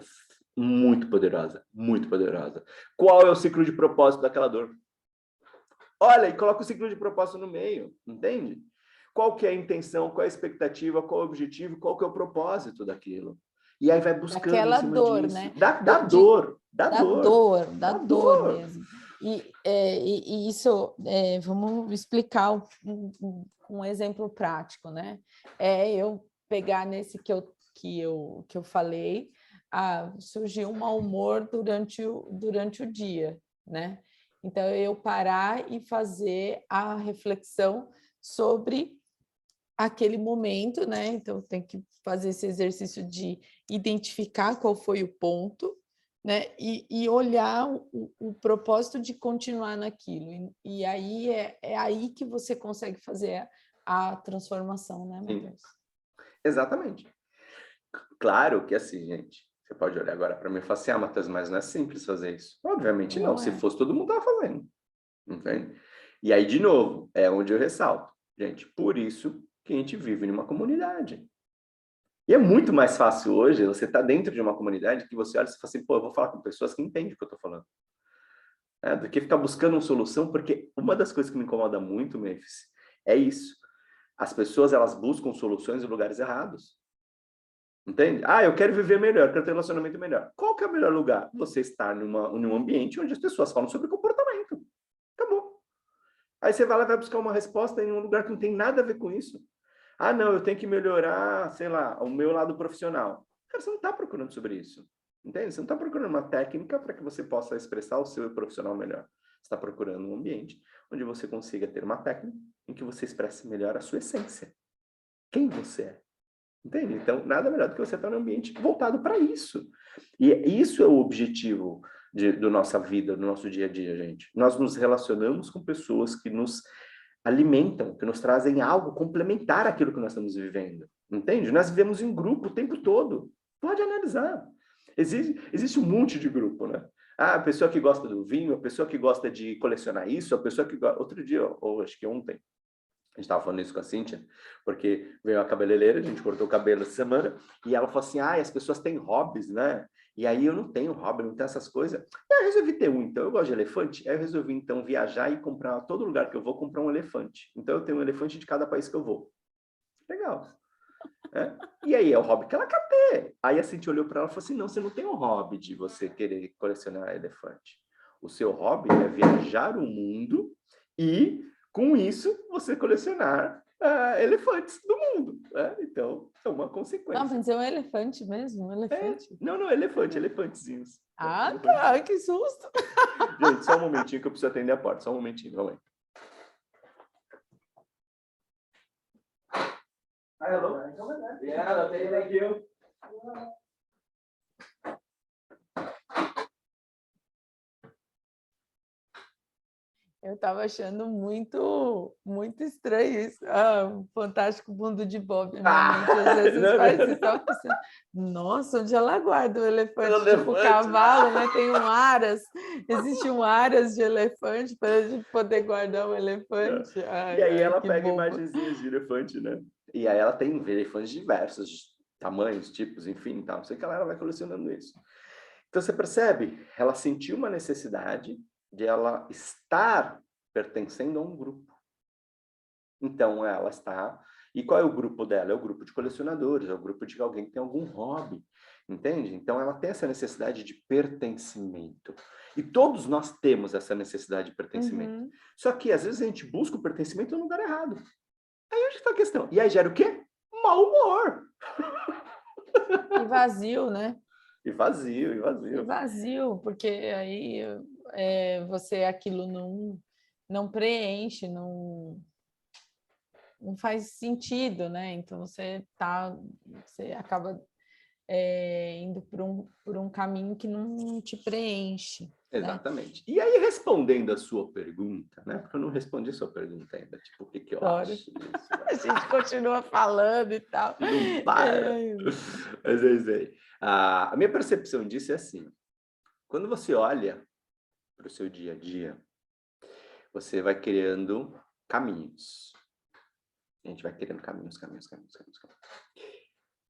muito poderosa, muito poderosa. Qual é o ciclo de propósito daquela dor? Olha, e coloca o ciclo de propósito no meio, entende? Qual que é a intenção, qual é a expectativa, qual é o objetivo, qual que é o propósito daquilo? E aí vai buscando em Daquela cima dor, disso. né? Da dor, da Da dor, dor, da da dor dor. mesmo. E isso, vamos explicar um exemplo prático, né? Eu pegar nesse que eu falei, surgiu um mau humor durante o dia, né? Então, eu parar e fazer a reflexão sobre aquele momento, né? Então, tem que fazer esse exercício de identificar qual foi o ponto, né? E olhar o propósito de continuar naquilo. E aí é aí que você consegue fazer a transformação, né, Sim, Matheus? exatamente. Claro que assim, gente, você pode olhar agora para mim e falar assim, Matheus, mas não é simples fazer isso. Obviamente não, Não se é. fosse todo mundo estava fazendo, entende? E aí, de novo, é onde eu ressalto. Gente, por isso que a gente vive numa comunidade. E é muito mais fácil hoje você estar dentro de uma comunidade que você olha e fala assim, pô, eu vou falar com pessoas que entendem o que eu estou falando. Do que ficar buscando uma solução, porque uma das coisas que me incomoda muito, Memphis, é isso. As pessoas, elas buscam soluções em lugares errados. Entende? Eu quero viver melhor, quero ter um relacionamento melhor. Qual que é o melhor lugar? Você estar num ambiente onde as pessoas falam sobre comportamento. Acabou. Aí você vai lá e vai buscar uma resposta em um lugar que não tem nada a ver com isso. Não, eu tenho que melhorar, sei lá, o meu lado profissional. Cara, você não está procurando sobre isso. Entende? Você não está procurando uma técnica para que você possa expressar o seu profissional melhor. Você está procurando um ambiente onde você consiga ter uma técnica em que você expresse melhor a sua essência. Quem você é. Entende? Então, nada melhor do que você estar num ambiente voltado para isso. E isso é o objetivo da nossa vida, do nosso dia a dia, gente. Nós nos relacionamos com pessoas que nos alimentam, que nos trazem algo complementar àquilo que nós estamos vivendo. Entende? Nós vivemos em grupo o tempo todo. Pode analisar. Existe um monte de grupo, né? A pessoa que gosta do vinho, a pessoa que gosta de colecionar isso, a pessoa que gosta... Outro dia, ou acho que ontem, a gente estava falando isso com a Cíntia, porque veio a cabeleireira, a gente cortou o cabelo essa semana, e ela falou assim, as pessoas têm hobbies, né? E aí eu não tenho hobby, não tenho essas coisas. E aí eu resolvi ter um, então eu gosto de elefante, aí eu resolvi então viajar e comprar, todo lugar que eu vou, comprar um elefante. Então eu tenho um elefante de cada país que eu vou. Legal. E aí é o hobby que ela quer ter. Aí a Cíntia olhou para ela e falou assim, não, você não tem um hobby de você querer colecionar elefante. O seu hobby é viajar o mundo e com isso, você colecionar elefantes do mundo. Né? Então, é uma consequência. Não, mas é um elefante mesmo, um elefante. Não, elefantezinhos. Tá, que susto! Gente, só um momentinho que eu preciso atender a porta. Só um momentinho, vamos aí. Hello? Yeah, thank you. Eu estava achando muito estranho isso. O Fantástico Mundo de Bob. Minha mente às vezes faz isso. Estava pensando, nossa, onde ela guarda o elefante? Tipo cavalo, né? Tem um aras. Existe um aras de elefante para a gente poder guardar um elefante. E aí ela pega boba. imagenzinhas de elefante, né? E aí ela tem elefantes diversos, tamanhos, tipos, enfim, tal. Não sei que ela vai colecionando isso. Então você percebe? Ela sentiu uma necessidade de ela estar pertencendo a um grupo. Então ela está... E qual é o grupo dela? É o grupo de colecionadores, é o grupo de alguém que tem algum hobby, entende? Então ela tem essa necessidade de pertencimento. E todos nós temos essa necessidade de pertencimento. Uhum. Só que às vezes a gente busca o pertencimento no lugar errado. Aí onde está a questão? E aí gera o quê? Mau humor. E vazio, né? E vazio. E vazio, porque aí você aquilo não preenche, não faz sentido, né? Então você acaba indo por um caminho que não te preenche. Exatamente. Né? E aí, respondendo a sua pergunta, né? Porque eu não respondi a sua pergunta ainda, tipo, o que eu acho disso? A gente continua falando e tal. Não para. Mas é isso aí. A minha percepção disso é assim, quando você olha para o seu dia a dia, você vai criando caminhos. A gente vai criando caminhos.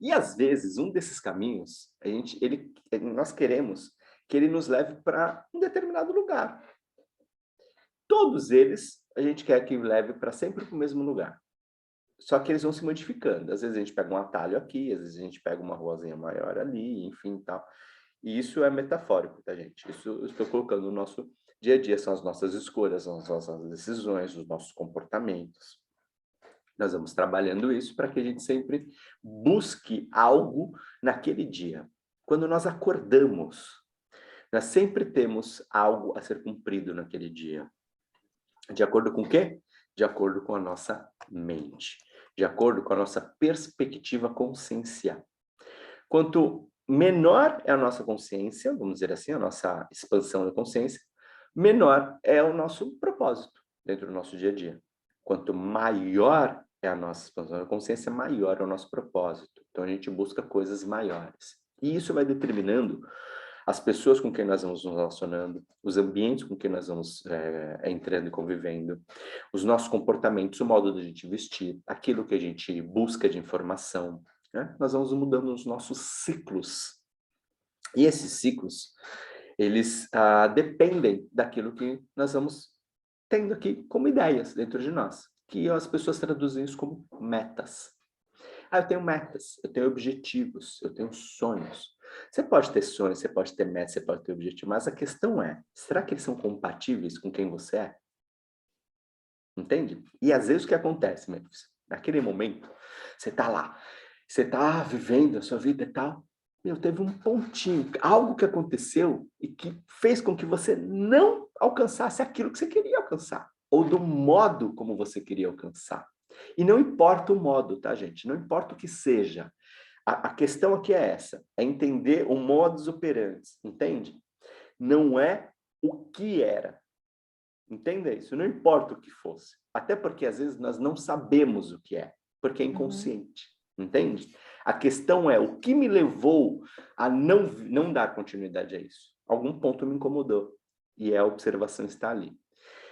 E, às vezes, um desses caminhos, nós queremos que ele nos leve para um determinado lugar. Todos eles, a gente quer que leve para sempre para o mesmo lugar. Só que eles vão se modificando. Às vezes a gente pega um atalho aqui, às vezes a gente pega uma ruazinha maior ali, enfim, tal. E isso é metafórico, tá, gente? Isso eu estou colocando no nosso dia a dia, são as nossas escolhas, são as nossas decisões, os nossos comportamentos. Nós vamos trabalhando isso para que a gente sempre busque algo naquele dia. Quando nós acordamos, nós sempre temos algo a ser cumprido naquele dia. De acordo com o quê? De acordo com a nossa mente. De acordo com a nossa perspectiva consciencial. Quanto menor é a nossa consciência, vamos dizer assim, a nossa expansão da consciência, menor é o nosso propósito dentro do nosso dia a dia. Quanto maior é a nossa expansão da consciência, maior é o nosso propósito. Então, a gente busca coisas maiores. E isso vai determinando as pessoas com quem nós vamos nos relacionando, os ambientes com quem nós vamos entrando e convivendo, os nossos comportamentos, o modo de a gente vestir, aquilo que a gente busca de informação, né? Nós vamos mudando os nossos ciclos. E esses ciclos, eles dependem daquilo que nós vamos tendo aqui como ideias dentro de nós, que as pessoas traduzem isso como metas. Eu tenho metas, eu tenho objetivos, eu tenho sonhos. Você pode ter sonhos, você pode ter metas, você pode ter objetivos, mas a questão é, será que eles são compatíveis com quem você é? Entende? E às vezes o que acontece, Memphis? Naquele momento, você tá lá, você tá vivendo a sua vida e tal, teve um pontinho, algo que aconteceu e que fez com que você não alcançasse aquilo que você queria alcançar, ou do modo como você queria alcançar. E não importa o modo, tá, gente? Não importa o que seja. A questão aqui é essa, é entender o modus operandi, entende? Não é o que era. Entenda isso, não importa o que fosse. Até porque, às vezes, nós não sabemos o que é, porque é inconsciente, entende? A questão é, o que me levou a não dar continuidade a isso? Algum ponto me incomodou, e a observação está ali.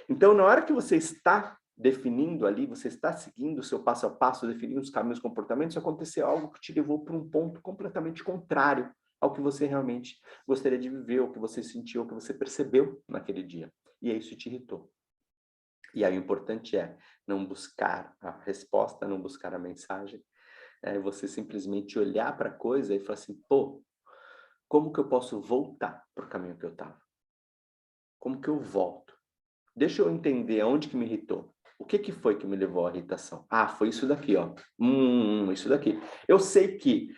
Então, na hora que você está definindo ali, você está seguindo o seu passo a passo, definindo os caminhos, comportamentos, aconteceu algo que te levou para um ponto completamente contrário ao que você realmente gostaria de viver, o que você sentiu, o que você percebeu naquele dia. E aí isso te irritou. E aí o importante é não buscar a resposta, não buscar a mensagem, é você simplesmente olhar para a coisa e falar assim, pô, como que eu posso voltar para o caminho que eu estava? Como que eu volto? Deixa eu entender aonde que me irritou. O que foi que me levou à irritação? Foi isso daqui, ó. Isso daqui. Eu sei que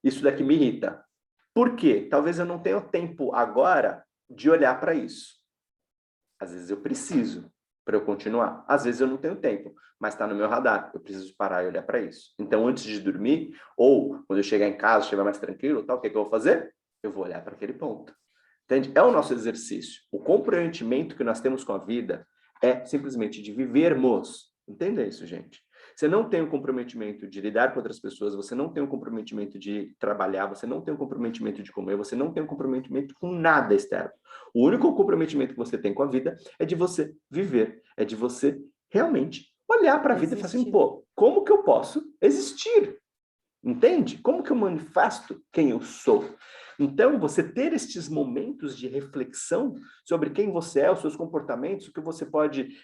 isso daqui me irrita. Por quê? Talvez eu não tenha tempo agora de olhar para isso. Às vezes eu preciso para eu continuar. Às vezes eu não tenho tempo, mas está no meu radar. Eu preciso parar e olhar para isso. Então, antes de dormir, ou quando eu chegar em casa, estiver mais tranquilo, tal, o que eu vou fazer? Eu vou olhar para aquele ponto. Entende? É o nosso exercício. O comprometimento que nós temos com a vida é simplesmente de vivermos. Entenda isso, gente. Você não tem o comprometimento de lidar com outras pessoas, você não tem o comprometimento de trabalhar, você não tem o comprometimento de comer, você não tem o comprometimento com nada externo. O único comprometimento que você tem com a vida é de você viver, é de você realmente olhar para a vida e falar assim, pô, como que eu posso existir? Entende? Como que eu manifesto quem eu sou? Então, você ter estes momentos de reflexão sobre quem você é, os seus comportamentos, o que você pode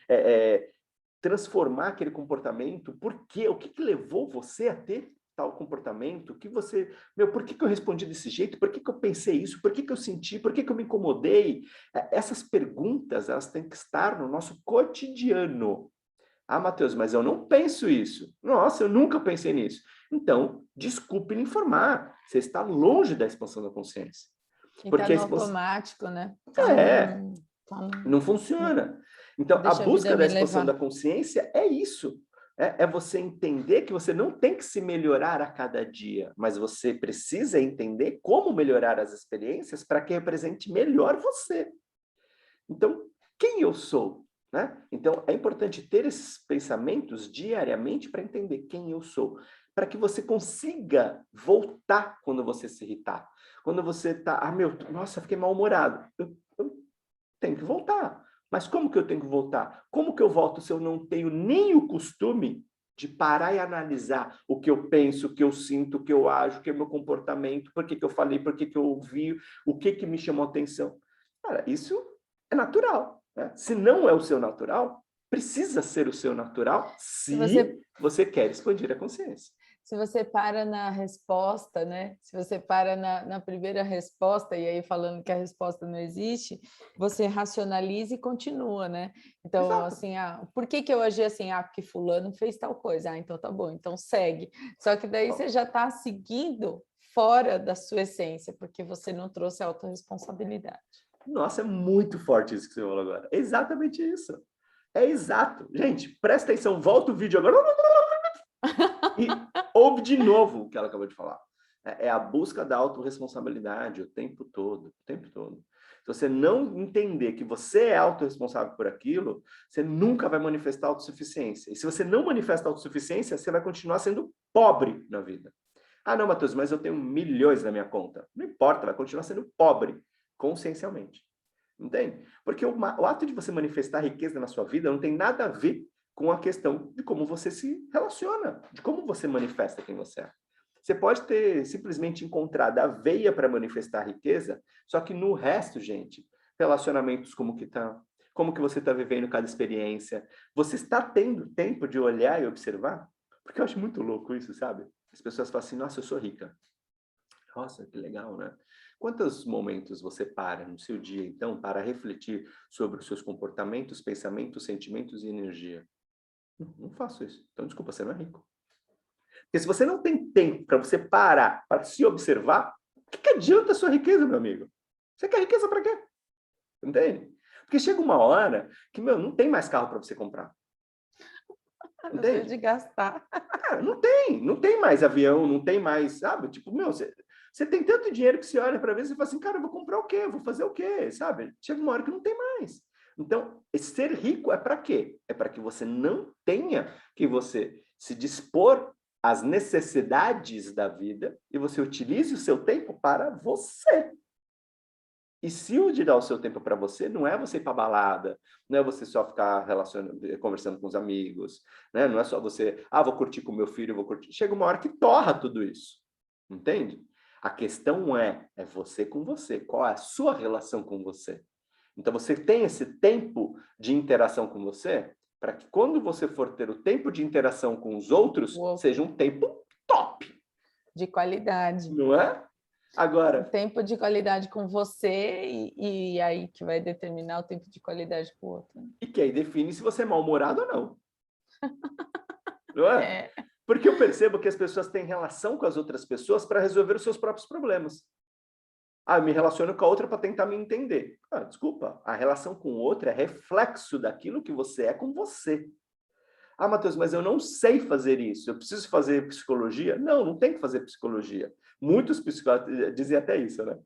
transformar aquele comportamento, por quê? O que levou você a ter tal comportamento? Por que eu respondi desse jeito? Por que eu pensei isso? Por que eu senti? Por que eu me incomodei? Essas perguntas, elas têm que estar no nosso cotidiano. Matheus, mas eu não penso isso. Nossa, eu nunca pensei nisso. Então, desculpe me informar. Você está longe da expansão da consciência. Porque está no automático, né? Não funciona. Então, a busca da expansão da consciência é isso. É você entender que você não tem que se melhorar a cada dia, mas você precisa entender como melhorar as experiências para que represente melhor você. Então, quem eu sou? Né? Então, é importante ter esses pensamentos diariamente para entender quem eu sou, para que você consiga voltar quando você se irritar. Quando você está, nossa, fiquei mal-humorado. Eu tenho que voltar. Mas como que eu tenho que voltar? Como que eu volto se eu não tenho nem o costume de parar e analisar o que eu penso, o que eu sinto, o que eu acho, o que é o meu comportamento, por que que eu falei, por que que eu ouvi, o que que me chamou a atenção. Cara, isso é natural, né? Se não é o seu natural, precisa ser o seu natural Se se você quer expandir a consciência. se você para na resposta, né? Se você para na primeira resposta, e aí falando que a resposta não existe, você racionaliza e continua, né? Então, Exato. assim, por que que eu agi assim? Porque fulano fez tal coisa. Então tá bom, então segue. Só que daí você já está seguindo fora da sua essência, porque você não trouxe a autorresponsabilidade. Nossa, é muito forte isso que você falou agora. É exatamente isso. É exato. Gente, presta atenção, volta o vídeo agora. E ouve de novo o que ela acabou de falar. É a busca da autorresponsabilidade o tempo todo, o tempo todo. Se você não entender que você é autorresponsável por aquilo, você nunca vai manifestar autossuficiência. E se você não manifesta autossuficiência, você vai continuar sendo pobre na vida. Ah, não, Matheus, mas eu tenho milhões na minha conta. Não importa, vai continuar sendo pobre, consciencialmente. Entende? Porque o ato de você manifestar riqueza na sua vida não tem nada a ver com a questão de como você se relaciona, de como você manifesta quem você é. Você pode ter simplesmente encontrado a veia para manifestar riqueza, só que no resto, gente, relacionamentos como que tá, como que você está vivendo cada experiência, você está tendo tempo de olhar e observar? Porque eu acho muito louco isso, sabe? As pessoas falam assim, nossa, eu sou rica. Nossa, que legal, né? Quantos momentos você para no seu dia, então, para refletir sobre os seus comportamentos, pensamentos, sentimentos e energia? Não faço isso. Então, desculpa, você não é rico. Porque se você não tem tempo para você parar, para se observar, o que adianta a sua riqueza, meu amigo? Você quer riqueza para quê? Entende? Porque chega uma hora que, meu, não tem mais carro para você comprar. Não sei de Entende? gastar. Cara, não tem mais avião, não tem mais, sabe? Tipo, meu, você tem tanto dinheiro que você olha para ver e fala assim, cara, eu vou comprar o quê? Eu vou fazer o quê? Sabe? Chega uma hora que não tem mais. Então, ser rico é para quê? É para que você não tenha que você se dispor às necessidades da vida e você utilize o seu tempo para você. E se o de dar o seu tempo para você, não é você ir para balada, não é você só ficar conversando com os amigos, né? Não é só você, vou curtir com meu filho, vou curtir. Chega uma hora que torra tudo isso, entende? A questão é você com você, qual é a sua relação com você? Então você tem esse tempo de interação com você, para que quando você for ter o tempo de interação com os outros, seja um tempo top. De qualidade. Não é? Agora, tempo de qualidade com você e aí que vai determinar o tempo de qualidade com o outro. e que aí define se você é mal-humorado ou não. Não é? É. Porque eu percebo que as pessoas têm relação com as outras pessoas para resolver os seus próprios problemas. Eu me relaciono com a outra para tentar me entender. Desculpa, a relação com o outro é reflexo daquilo que você é com você. Matheus, mas eu não sei fazer isso. Eu preciso fazer psicologia? Não, não tem que fazer psicologia. Muitos psicólogos dizem até isso, né?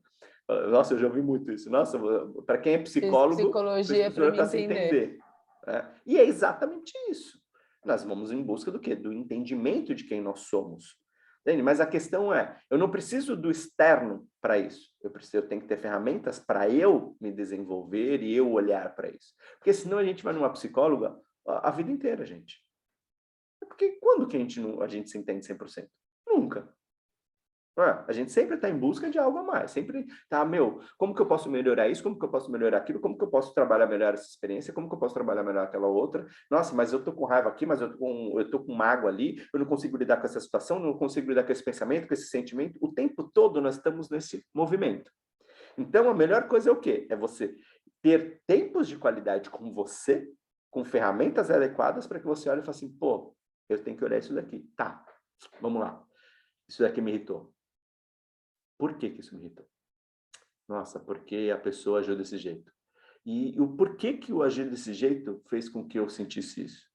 Nossa, eu já ouvi muito isso. Nossa, para quem é psicólogo, Psicologia para me para se entender. entender. E é exatamente isso. Nós vamos em busca do quê? Do entendimento de quem nós somos. Entende? Mas a questão é, eu não preciso do externo para isso. Eu tenho que ter ferramentas para eu me desenvolver e eu olhar para isso. Porque senão a gente vai numa psicóloga a vida inteira, gente. Porque quando que a gente se entende 100%? Nunca. A gente sempre está em busca de algo a mais. Sempre tá, como que eu posso melhorar isso? Como que eu posso melhorar aquilo? Como que eu posso trabalhar melhor essa experiência? Como que eu posso trabalhar melhor aquela outra? Nossa, mas eu tô com raiva aqui, mas eu tô com mágoa ali, eu não consigo lidar com essa situação, não consigo lidar com esse pensamento, com esse sentimento. O tempo todo nós estamos nesse movimento. Então, a melhor coisa é o quê? É você ter tempos de qualidade com você, com ferramentas adequadas para que você olhe e fale assim, pô, eu tenho que olhar isso daqui. Tá, vamos lá. Isso daqui me irritou. Por que que isso me irritou? Nossa, porque a pessoa agiu desse jeito. E o porquê que o agir desse jeito fez com que eu sentisse isso?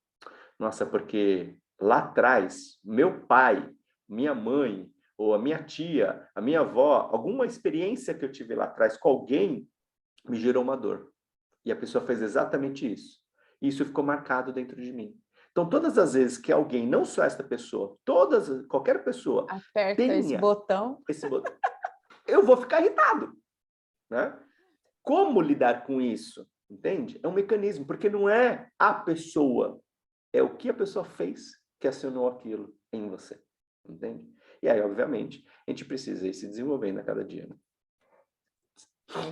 Nossa, porque lá atrás, meu pai, minha mãe, ou a minha tia, a minha avó, alguma experiência que eu tive lá atrás com alguém me gerou uma dor. E a pessoa fez exatamente isso. E isso ficou marcado dentro de mim. Então, todas as vezes que alguém, não só essa pessoa, qualquer pessoa, aperta esse tenha botão, eu vou ficar irritado, né? Como lidar com isso? Entende? É um mecanismo, porque não é a pessoa, é o que a pessoa fez que acionou aquilo em você, entende? E aí, obviamente, a gente precisa ir se desenvolvendo a cada dia, né?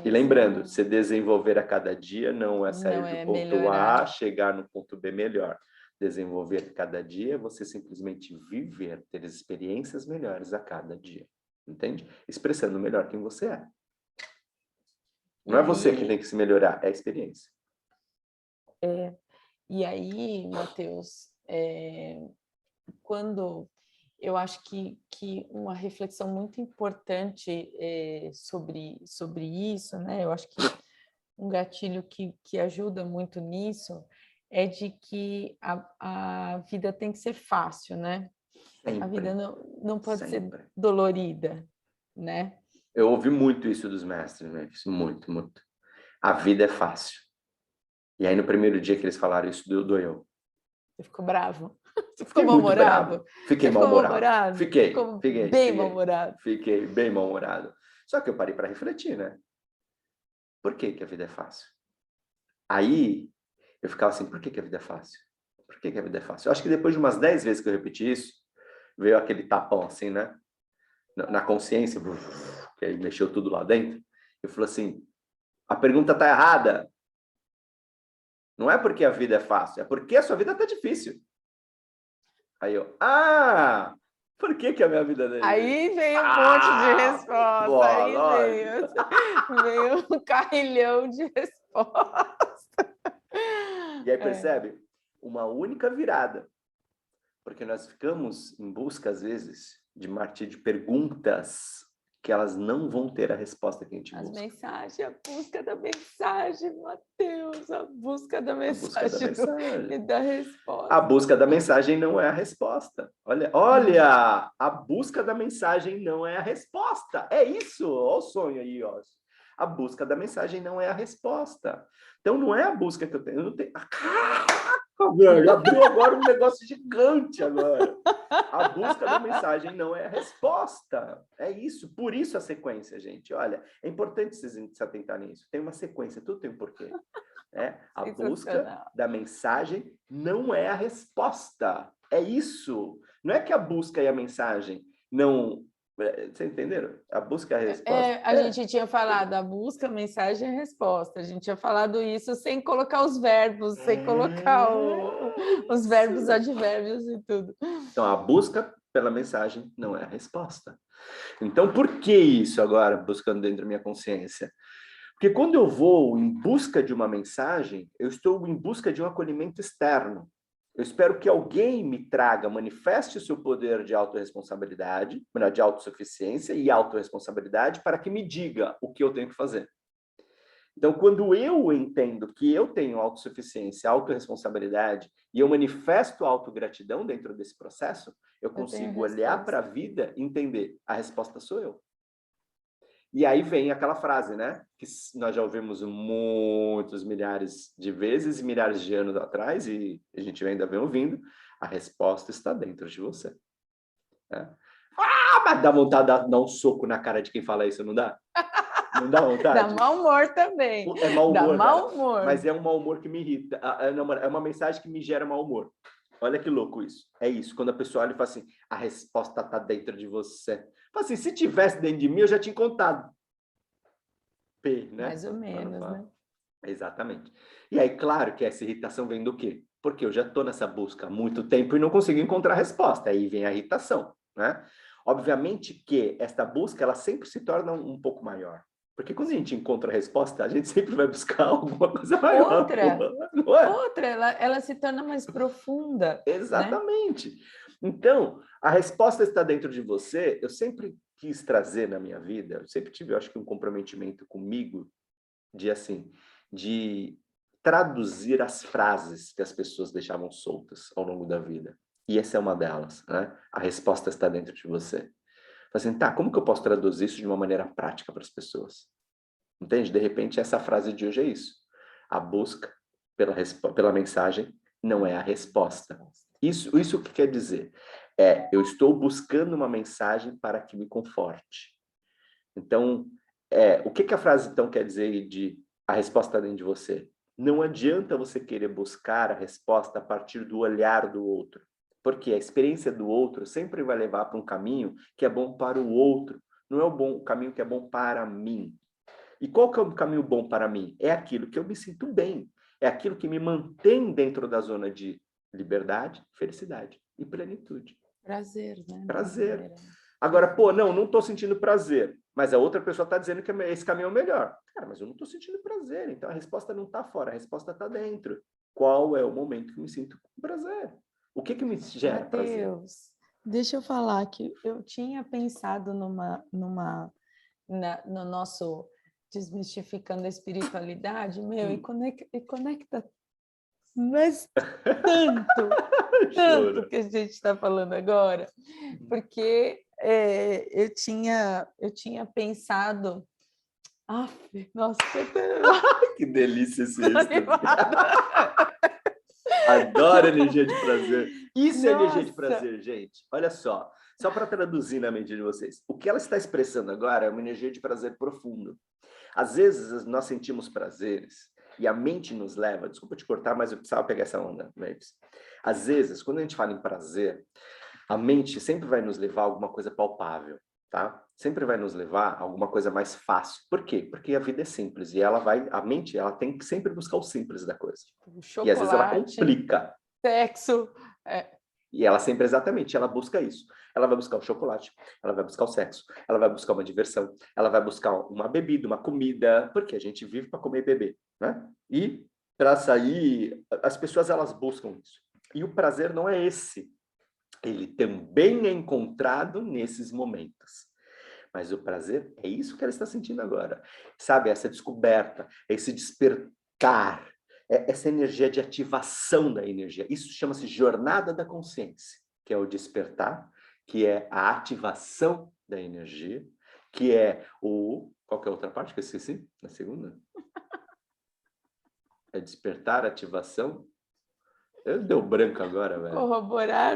E lembrando, se desenvolver a cada dia não é sair do ponto A, chegar no ponto B melhor. Desenvolver a cada dia é você simplesmente viver, ter experiências melhores a cada dia, entende? Expressando melhor quem você é. Não é você que tem que se melhorar, é a experiência. E aí, Matheus, quando eu acho que uma reflexão muito importante sobre isso, né? Eu acho que um gatilho que ajuda muito nisso é de que a vida tem que ser fácil, né? Sempre. A vida não pode Sempre ser dolorida, né? Eu ouvi muito isso dos mestres, né? Muito, muito. A vida é fácil. E aí, no primeiro dia que eles falaram isso, doeu. Você ficou bravo? Você Fiquei ficou muito mal-humorado? bravo. Fiquei mal-humorado. Fiquei Bem mal-humorado. Fiquei bem mal-humorado. Só que eu parei para refletir, né? Por que que a vida é fácil? Aí, eu ficava assim, por que que a vida é fácil? Por que que a vida é fácil? Eu acho que depois de umas 10 vezes que eu repeti isso, veio aquele tapão assim, né? Na consciência, que aí mexeu tudo lá dentro. Eu falei assim, a pergunta tá errada. Não é porque a vida é fácil, é porque a sua vida tá difícil. Aí eu, por que que a minha vida é Aí veio um monte de resposta, pô, aí lógico. veio um carrilhão de resposta. E aí percebe? Uma única virada. Porque nós ficamos em busca, às vezes, de perguntas que elas não vão ter a resposta que a gente busca. As mensagens, a busca da mensagem, Matheus, a busca da A busca da mensagem mensagem. e da resposta. A busca da mensagem não é a resposta. Olha, a busca da mensagem não é a resposta. É isso, olha o sonho aí, ó. A busca da mensagem não é a resposta. Então não é a busca que eu tenho. Eu não tenho... Velho, abriu agora um negócio gigante agora. A busca da mensagem não é a resposta. É isso. Por isso a sequência, gente. Olha, é importante vocês se atentarem nisso. Tem uma sequência, tudo tem um porquê. A busca da mensagem não é a resposta. É isso. Não é que a busca e a mensagem não... Vocês entenderam? A busca e a resposta. A gente tinha falado a busca, a mensagem e a resposta. A gente tinha falado isso sem colocar os verbos, sem colocar os verbos, advérbios e tudo. Então, a busca pela mensagem não é a resposta. Então, por que isso agora, buscando dentro da minha consciência? Porque quando eu vou em busca de uma mensagem, eu estou em busca de um acolhimento externo. Eu espero que alguém me traga, manifeste o seu poder de autorresponsabilidade, de autossuficiência e autorresponsabilidade para que me diga o que eu tenho que fazer. Então, quando eu entendo que eu tenho autossuficiência, autorresponsabilidade e eu manifesto autogratidão dentro desse processo, eu consigo olhar para a vida e entender, a resposta sou eu. E aí vem aquela frase, né? Que nós já ouvimos muitos milhares de vezes e milhares de anos atrás, e a gente ainda vem ouvindo, a resposta está dentro de você. Né? Mas dá vontade de dar um soco na cara de quem fala isso, não dá? Não dá vontade? Dá mau humor também. É mau humor, dá mau humor. Mas é um mau humor que me irrita. É uma mensagem que me gera mau humor. Olha que louco isso. É isso. Quando a pessoa olha e fala assim, a resposta está dentro de você. Fala assim, se tivesse dentro de mim, eu já tinha contado. P, né? Mais ou menos, né? Exatamente. E aí, claro que essa irritação vem do quê? Porque eu já estou nessa busca há muito tempo e não consigo encontrar a resposta. Aí vem a irritação, né? Obviamente que esta busca, ela sempre se torna um pouco maior. Porque quando a gente encontra a resposta, a gente sempre vai buscar alguma coisa maior. Outra, ela se torna mais profunda. Exatamente. Né? Então, a resposta está dentro de você. Eu sempre quis trazer na minha vida, eu sempre tive, eu acho que um comprometimento comigo de traduzir as frases que as pessoas deixavam soltas ao longo da vida. E essa é uma delas, né? A resposta está dentro de você. Assim, tá, como que eu posso traduzir isso de uma maneira prática para as pessoas? Entende? De repente, essa frase de hoje é isso. A busca pela mensagem não é a resposta. Isso o que quer dizer? Eu estou buscando uma mensagem para que me conforte. Então, o que a frase, então, quer dizer de a resposta está dentro de você? Não adianta você querer buscar a resposta a partir do olhar do outro. Porque a experiência do outro sempre vai levar para um caminho que é bom para o outro, não é o caminho que é bom para mim. E qual que é o caminho bom para mim? É aquilo que eu me sinto bem, é aquilo que me mantém dentro da zona de liberdade, felicidade e plenitude. Prazer, né? Prazer. Agora, pô, não estou sentindo prazer, mas a outra pessoa está dizendo que esse caminho é o melhor. Cara, mas eu não estou sentindo prazer, então a resposta não está fora, a resposta está dentro. Qual é o momento que eu me sinto com prazer? O que me gera prazer? Mateus, deixa eu falar que eu tinha pensado no nosso Desmistificando a Espiritualidade, meu, e conecta, mas tanto que a gente está falando agora, porque eu tinha pensado. Nossa, que delícia esse êxtase. Adoro energia de prazer. Isso é energia de prazer, gente. Olha só para traduzir na mente de vocês. O que ela está expressando agora é uma energia de prazer profundo. Às vezes, nós sentimos prazeres e a mente nos leva... Desculpa te cortar, mas eu precisava pegar essa onda, Mavis. Às vezes, quando a gente fala em prazer, a mente sempre vai nos levar a alguma coisa palpável, tá? Sempre vai nos levar a alguma coisa mais fácil. Por quê? Porque a vida é simples e a mente, ela tem que sempre buscar o simples da coisa. Chocolate, e às vezes ela complica. Sexo. E ela sempre, exatamente, ela busca isso. Ela vai buscar o chocolate, ela vai buscar o sexo, ela vai buscar uma diversão, ela vai buscar uma bebida, uma comida, porque a gente vive para comer e beber, né? E para sair, as pessoas elas buscam isso. E o prazer não é esse. Ele também é encontrado nesses momentos. Mas o prazer é isso que ela está sentindo agora. Sabe, essa descoberta, esse despertar, essa energia de ativação da energia. Isso chama-se jornada da consciência, que é o despertar, que é a ativação da energia, que é o... Qual que é a outra parte que eu esqueci? Na segunda? É despertar, ativação. Deu branco agora, velho. Corroborar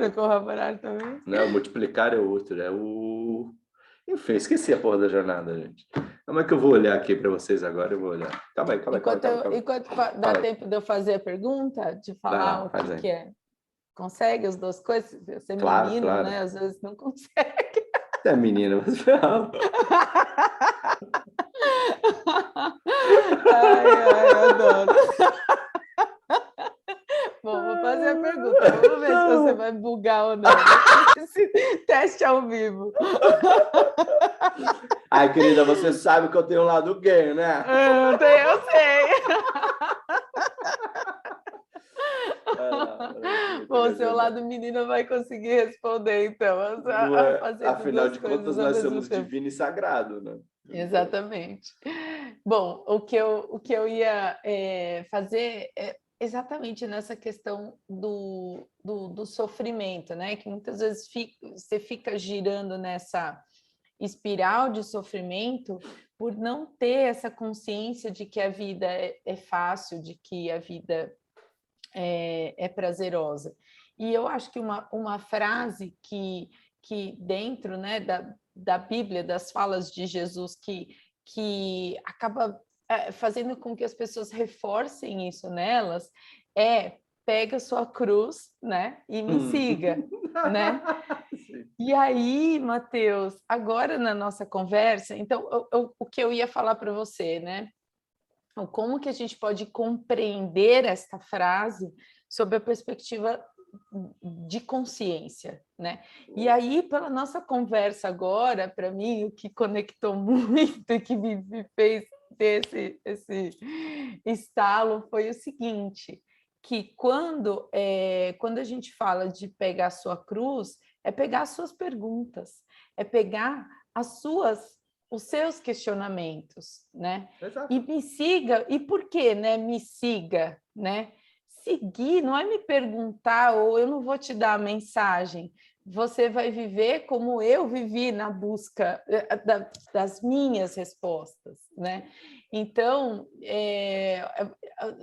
também. Não, multiplicar é outro, é o... Enfim, esqueci a porra da jornada, gente. Como é que eu vou olhar aqui para vocês agora? Eu vou olhar. Calma aí. Enquanto dá tempo de eu fazer a pergunta, de falar o que é. Consegue as duas coisas? Você é menino, claro. né? Às vezes não consegue. Você é menina, você ai, adoro. Bom, vou fazer a pergunta. Vamos ver se você vai bugar ou não. Esse teste ao vivo. Ai, querida, você sabe que eu tenho um lado gay, né? Eu sei. Bom, seu lado menino vai conseguir responder, então. Afinal de contas, nós somos divino e sagrado, né? Exatamente. Bom, o que eu ia fazer é exatamente nessa questão do sofrimento, né? Que muitas vezes você fica girando nessa espiral de sofrimento por não ter essa consciência de que a vida é fácil, de que a vida é prazerosa. E eu acho que uma frase que dentro, né, da Bíblia, das falas de Jesus, que acaba fazendo com que as pessoas reforcem isso nelas, pega sua cruz, né, e me siga, né? E aí, Mateus, agora na nossa conversa, então, o que eu ia falar para você, né? Como que a gente pode compreender esta frase sob a perspectiva de consciência, né? E aí, pela nossa conversa agora, para mim, o que conectou muito e que me fez ter esse estalo foi o seguinte, que quando a gente fala de pegar a sua cruz, é pegar as suas perguntas, é pegar os seus questionamentos, né? Exato. E me siga, e por que, né? Me siga, né? Seguir não é me perguntar ou eu não vou te dar a mensagem. Você vai viver como eu vivi na busca das minhas respostas, né? Então,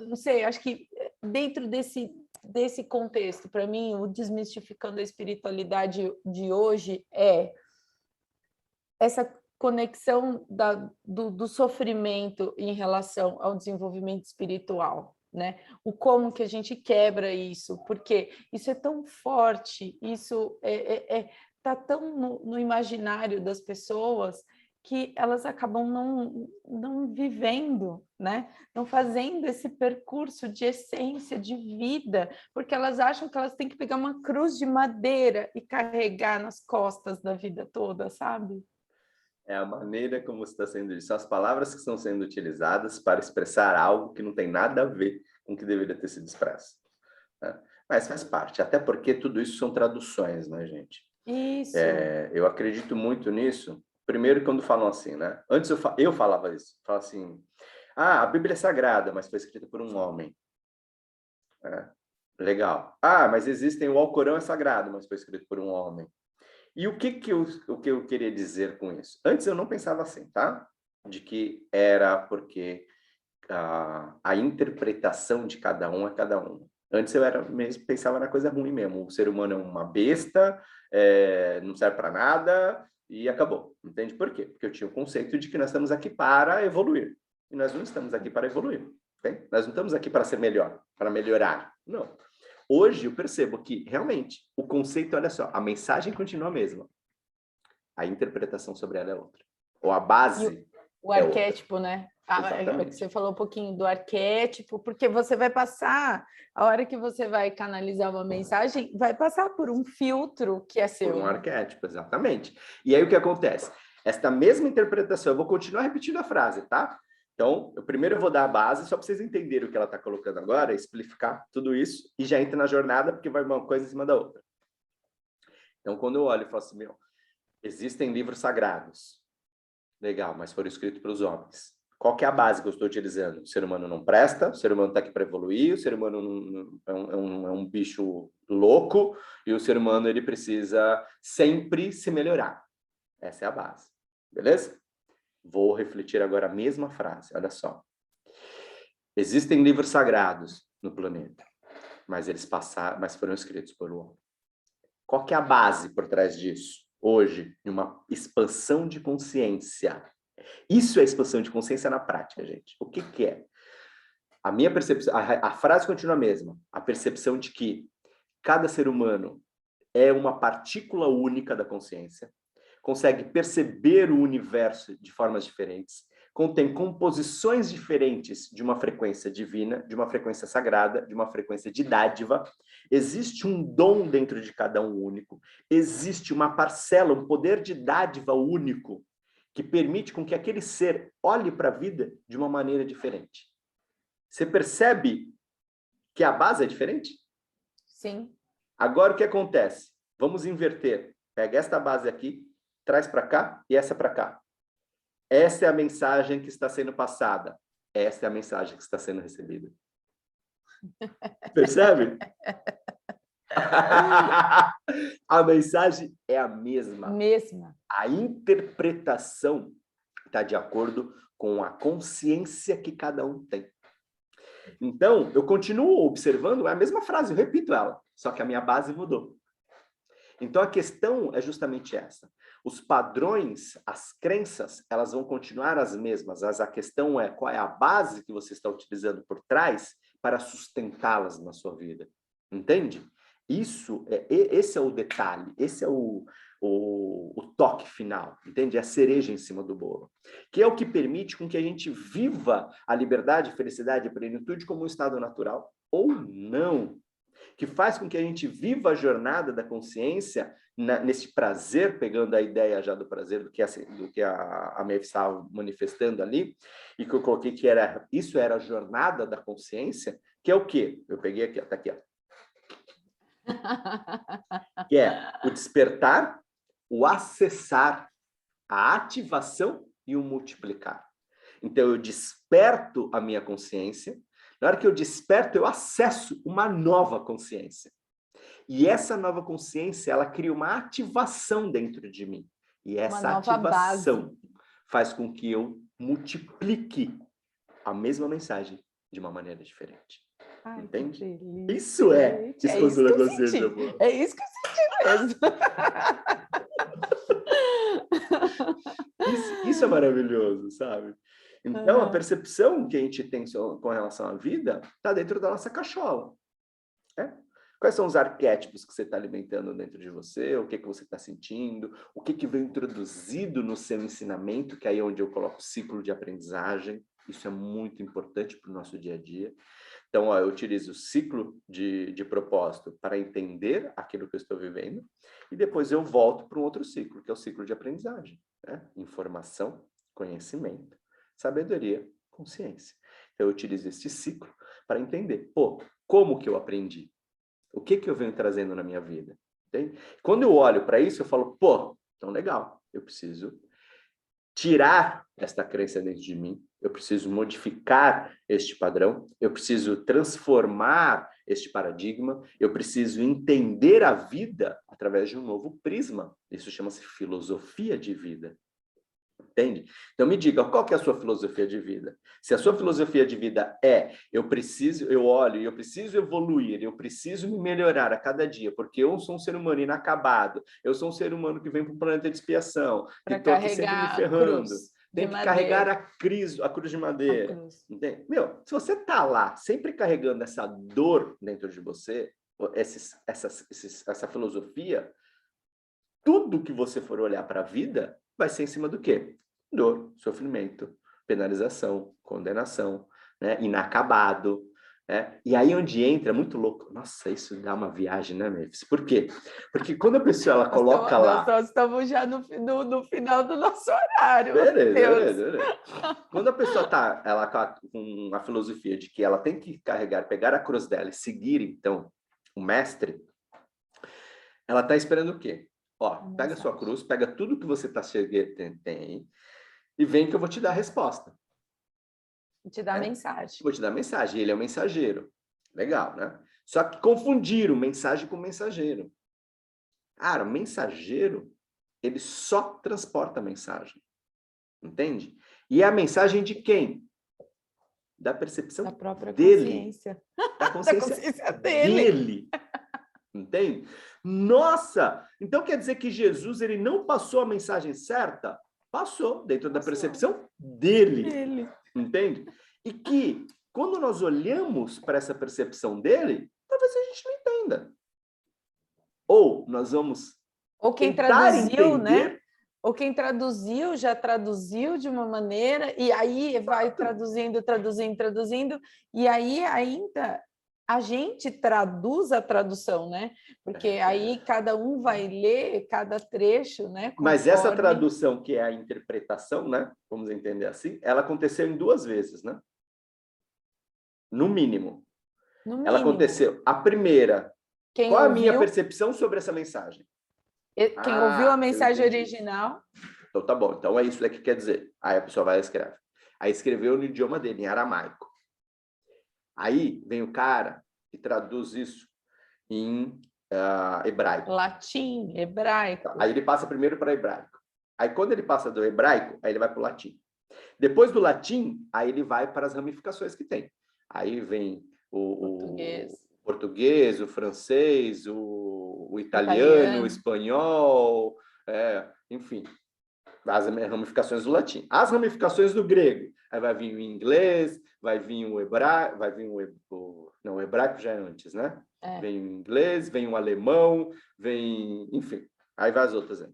não sei, acho que dentro desse contexto, para mim, o Desmistificando a Espiritualidade de hoje é essa conexão do sofrimento em relação ao desenvolvimento espiritual, né? O como que a gente quebra isso, porque isso é tão forte, isso tá tão no imaginário das pessoas que elas acabam não vivendo, né? Não fazendo esse percurso de essência, de vida, porque elas acham que elas têm que pegar uma cruz de madeira e carregar nas costas da vida toda, sabe? É a maneira como está sendo isso, são as palavras que estão sendo utilizadas para expressar algo que não tem nada a ver com o que deveria ter sido expresso, né? Mas faz parte, até porque tudo isso são traduções, né, gente? Isso. Eu acredito muito nisso. Primeiro, quando falam assim, né? Antes eu falava isso, falava assim, a Bíblia é sagrada, mas foi escrita por um homem. Legal. Mas o Alcorão é sagrado, mas foi escrito por um homem. E o que eu queria dizer com isso? Antes eu não pensava assim, tá? De que era porque a interpretação de cada um é cada um. Antes eu pensava na coisa ruim mesmo. O ser humano é uma besta, não serve para nada e acabou. Entende por quê? Porque eu tinha o conceito de que nós estamos aqui para evoluir. E nós não estamos aqui para evoluir. Okay? Nós não estamos aqui para ser melhor, para melhorar. Não. Hoje eu percebo que, realmente, o conceito, olha só, a mensagem continua a mesma. A interpretação sobre ela é outra. Ou a base o arquétipo, outra. Né? Você falou um pouquinho do arquétipo, porque você vai passar, a hora que você vai canalizar uma mensagem, vai passar por um filtro que é seu. Por um arquétipo, exatamente. E aí o que acontece? Esta mesma interpretação, eu vou continuar repetindo a frase, tá? Então, primeiro eu vou dar a base, só para vocês entenderem o que ela está colocando agora, explicar tudo isso, e já entra na jornada, porque vai uma coisa em cima da outra. Então, quando eu olho e falo assim, existem livros sagrados. Legal, mas foram escritos para os homens. Qual que é a base que eu estou utilizando? O ser humano não presta, o ser humano está aqui para evoluir, o ser humano é um bicho louco, e o ser humano ele precisa sempre se melhorar. Essa é a base. Beleza? Vou refletir agora a mesma frase, olha só. Existem livros sagrados no planeta, mas mas foram escritos por um homem. Qual que é a base por trás disso? Hoje, uma expansão de consciência. Isso é expansão de consciência na prática, gente. O que que é? A minha percepção, a frase continua a mesma. A percepção de que cada ser humano é uma partícula única da consciência, consegue perceber o universo de formas diferentes, contém composições diferentes de uma frequência divina, de uma frequência sagrada, de uma frequência de dádiva. Existe um dom dentro de cada um único, existe uma parcela, um poder de dádiva único, que permite com que aquele ser olhe para a vida de uma maneira diferente. Você percebe que a base é diferente? Sim. Agora o que acontece? Vamos inverter. Pega esta base aqui, traz para cá e essa para cá. Essa é a mensagem que está sendo passada. Essa é a mensagem que está sendo recebida. Percebe? A mensagem é a mesma. A interpretação está de acordo com a consciência que cada um tem. Então, eu continuo observando a mesma frase, eu repito ela, só que a minha base mudou. Então, a questão é justamente essa. Os padrões, as crenças, elas vão continuar as mesmas, mas a questão é qual é a base que você está utilizando por trás para sustentá-las na sua vida. Entende? Esse é o detalhe, esse é o toque final, entende? É a cereja em cima do bolo, que é o que permite com que a gente viva a liberdade, felicidade e plenitude como um estado natural, ou não, que faz com que a gente viva a jornada da consciência nesse prazer, pegando a ideia já do prazer, do que a Maeve estava manifestando ali, e que eu coloquei que isso era a jornada da consciência, que é o quê? Eu peguei aqui, está aqui, ó. Que é o despertar, o acessar, a ativação e o multiplicar. Então, eu desperto a minha consciência. Na hora que eu desperto, eu acesso uma nova consciência. E essa nova consciência, ela cria uma ativação dentro de mim. E essa ativação faz com que eu multiplique a mesma mensagem de uma maneira diferente. Ai, entende? Isso é expansão da consciência. É isso que eu senti mesmo. Isso é maravilhoso, sabe? Então, a percepção que a gente tem com relação à vida está dentro da nossa cachola. Né? Quais são os arquétipos que você está alimentando dentro de você? O que você está sentindo? O que veio introduzido no seu ensinamento, que aí é onde eu coloco o ciclo de aprendizagem. Isso é muito importante para o nosso dia a dia. Então, eu utilizo o ciclo de propósito para entender aquilo que eu estou vivendo e depois eu volto para um outro ciclo, que é o ciclo de aprendizagem. Né? Informação, conhecimento, sabedoria, consciência. Então, eu utilizo este ciclo para entender, como que eu aprendi? O que eu venho trazendo na minha vida? Entende? Quando eu olho para isso, eu falo, então legal, eu preciso tirar esta crença dentro de mim, eu preciso modificar este padrão, eu preciso transformar este paradigma, eu preciso entender a vida através de um novo prisma. Isso chama-se filosofia de vida. Entende? Então me diga, qual que é a sua filosofia de vida? Se a sua filosofia de vida é, eu olho, eu preciso evoluir, eu preciso me melhorar a cada dia, porque eu sou um ser humano inacabado, eu sou um ser humano que vem para um planeta de expiação, que estou aqui sempre me ferrando, tem que carregar a cruz de madeira. Entende? Se você está lá, sempre carregando essa dor dentro de você, essa filosofia, tudo que você for olhar para a vida vai ser em cima do quê? Dor, sofrimento, penalização, condenação, né? Inacabado. Né? E aí onde entra, muito louco. Nossa, isso dá uma viagem, né, Memphis? Por quê? Porque quando a pessoa ela coloca lá... Nós estamos já no final do nosso horário. Beleza. Quando a pessoa está com a filosofia de que ela tem que pegar a cruz dela e seguir, então, o mestre, ela está esperando o quê? Pega a sua cruz, pega tudo que você tem e vem que eu vou te dar a resposta. Vou te dar a mensagem. Vou te dar a mensagem. Ele é o mensageiro. Legal, né? Só que confundiram mensagem com mensageiro. Cara, o mensageiro, ele só transporta a mensagem. Entende? E é a mensagem de quem? Da percepção da própria dele. Consciência. Da consciência dele. Entende? Nossa! Então quer dizer que Jesus ele não passou a mensagem certa? Passou, dentro da percepção dele. Entende? E que, quando nós olhamos para essa percepção dele, talvez a gente não entenda. Ou nós vamos quem traduziu, entender... né? Ou quem traduziu, já traduziu de uma maneira, e aí vai traduzindo, e aí ainda... a gente traduz a tradução, né? Porque aí cada um vai ler cada trecho, né? Conforme... Mas essa tradução, que é a interpretação, né? Vamos entender assim, ela aconteceu em 2 vezes, né? No mínimo. Ela aconteceu. A primeira, qual a minha percepção sobre essa mensagem? Quem ouviu a mensagem original... Então tá bom, então é isso que quer dizer. Aí a pessoa vai e escreve. Aí escreveu no idioma dele, em aramaico. Aí vem o cara e traduz isso em hebraico. Latim, hebraico. Aí ele passa primeiro para hebraico. Aí quando ele passa do hebraico, aí ele vai para o latim. Depois do latim, aí ele vai para as ramificações que tem. Aí vem o português, o francês, o italiano, o espanhol, enfim, as ramificações do latim. As ramificações do grego, aí vai vir o inglês, vai vir o hebraico, não, o hebraico já é antes, né? Vem o inglês, vem o alemão, enfim, aí vai as outras aí.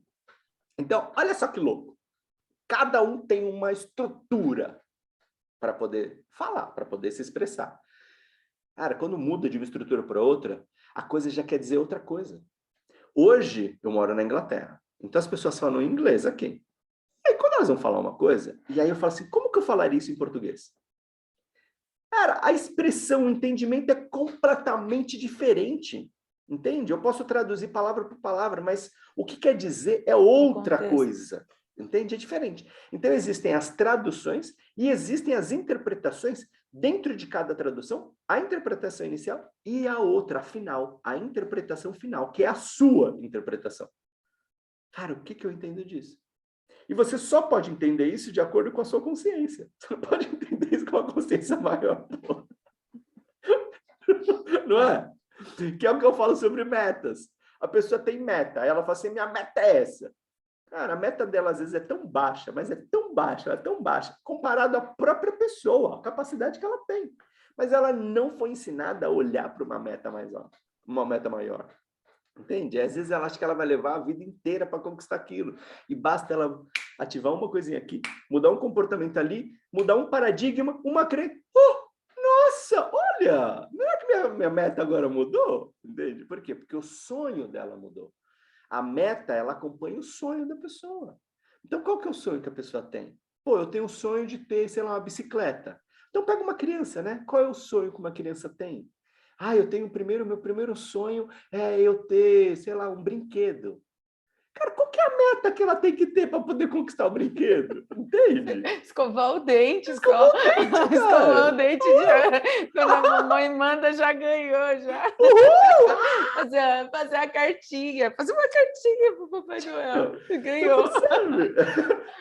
Então, olha só que louco. Cada um tem uma estrutura para poder falar, para poder se expressar. Cara, quando muda de uma estrutura para outra, a coisa já quer dizer outra coisa. Hoje, eu moro na Inglaterra, então as pessoas falam inglês aqui. Aí, quando elas vão falar uma coisa, e aí eu falo assim, como que eu falaria isso em português? Cara, a expressão, o entendimento é completamente diferente, entende? Eu posso traduzir palavra por palavra, mas o que quer dizer é outra coisa, entende? É diferente. Então, existem as traduções e existem as interpretações. Dentro de cada tradução, a interpretação inicial e a outra, a final, a interpretação final, que é a sua interpretação. Cara, o que eu entendo disso? E você só pode entender isso de acordo com a sua consciência. Você não pode entender isso com uma consciência maior. Não é? Que é o que eu falo sobre metas. A pessoa tem meta, aí ela fala assim, minha meta é essa. Cara, a meta dela às vezes é tão baixa, mas é tão tão baixa, comparado à própria pessoa, a capacidade que ela tem. Mas ela não foi ensinada a olhar para uma meta mais alta, uma meta maior. Entende? Às vezes ela acha que ela vai levar a vida inteira para conquistar aquilo. E basta ela ativar uma coisinha aqui, mudar um comportamento ali, mudar um paradigma, uma crença. Nossa, olha, não é que minha meta agora mudou? Entende? Por quê? Porque o sonho dela mudou. A meta, ela acompanha o sonho da pessoa. Então, qual que é o sonho que a pessoa tem? Pô, eu tenho o sonho de ter, sei lá, uma bicicleta. Então, pega uma criança, né? Qual é o sonho que uma criança tem? Eu tenho meu primeiro sonho é eu ter, sei lá, um brinquedo. Cara, qual que é a meta que ela tem que ter para poder conquistar o brinquedo? Entende? Escovar o dente Escovar só. o dente, cara. Escovar o dente já. Quando a mamãe manda, já ganhou, já. Fazer a cartinha. Fazer uma cartinha para o Papai Noel. Ganhou. Percebe?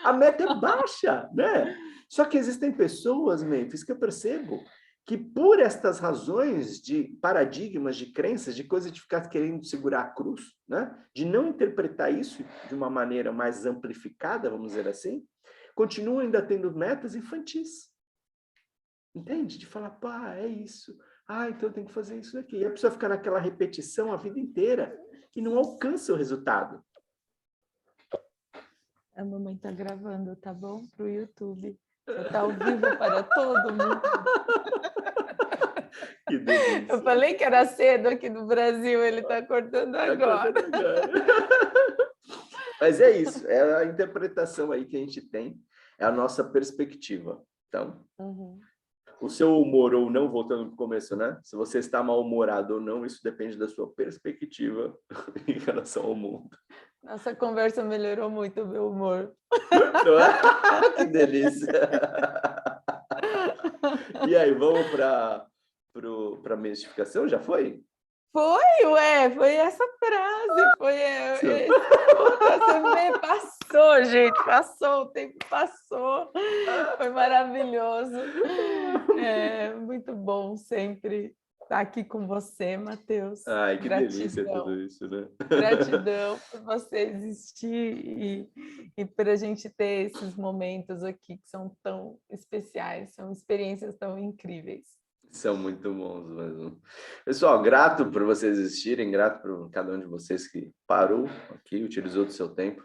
A meta é baixa, né? Só que existem pessoas, Memphis, que eu percebo que por estas razões de paradigmas, de crenças, de coisa de ficar querendo segurar a cruz, né? De não interpretar isso de uma maneira mais amplificada, vamos dizer assim, continuam ainda tendo metas infantis. Entende? De falar, pá, é isso. Então eu tenho que fazer isso daqui. E a pessoa fica naquela repetição a vida inteira e não alcança o resultado. A mamãe está gravando, tá bom? Para o YouTube. Está ao vivo para todo mundo. Que delícia. Eu falei que era cedo aqui no Brasil, ele está cortando agora. Mas é isso, é a interpretação aí que a gente tem, é a nossa perspectiva. Então, o seu humor ou não, voltando para o começo, né? Se você está mal-humorado ou não, isso depende da sua perspectiva em relação ao mundo. Nossa conversa melhorou muito o meu humor. Não é? Que delícia! E aí, vamos para a mistificação? Já foi? Foi essa frase, você passou, gente, o tempo passou, foi maravilhoso, muito bom sempre estar aqui com você, Matheus. Que delícia tudo isso, né? Gratidão por você existir e por a gente ter esses momentos aqui que são tão especiais, são experiências tão incríveis. São muito bons mesmo. Pessoal, grato por vocês existirem, grato por cada um de vocês que parou aqui, utilizou do seu tempo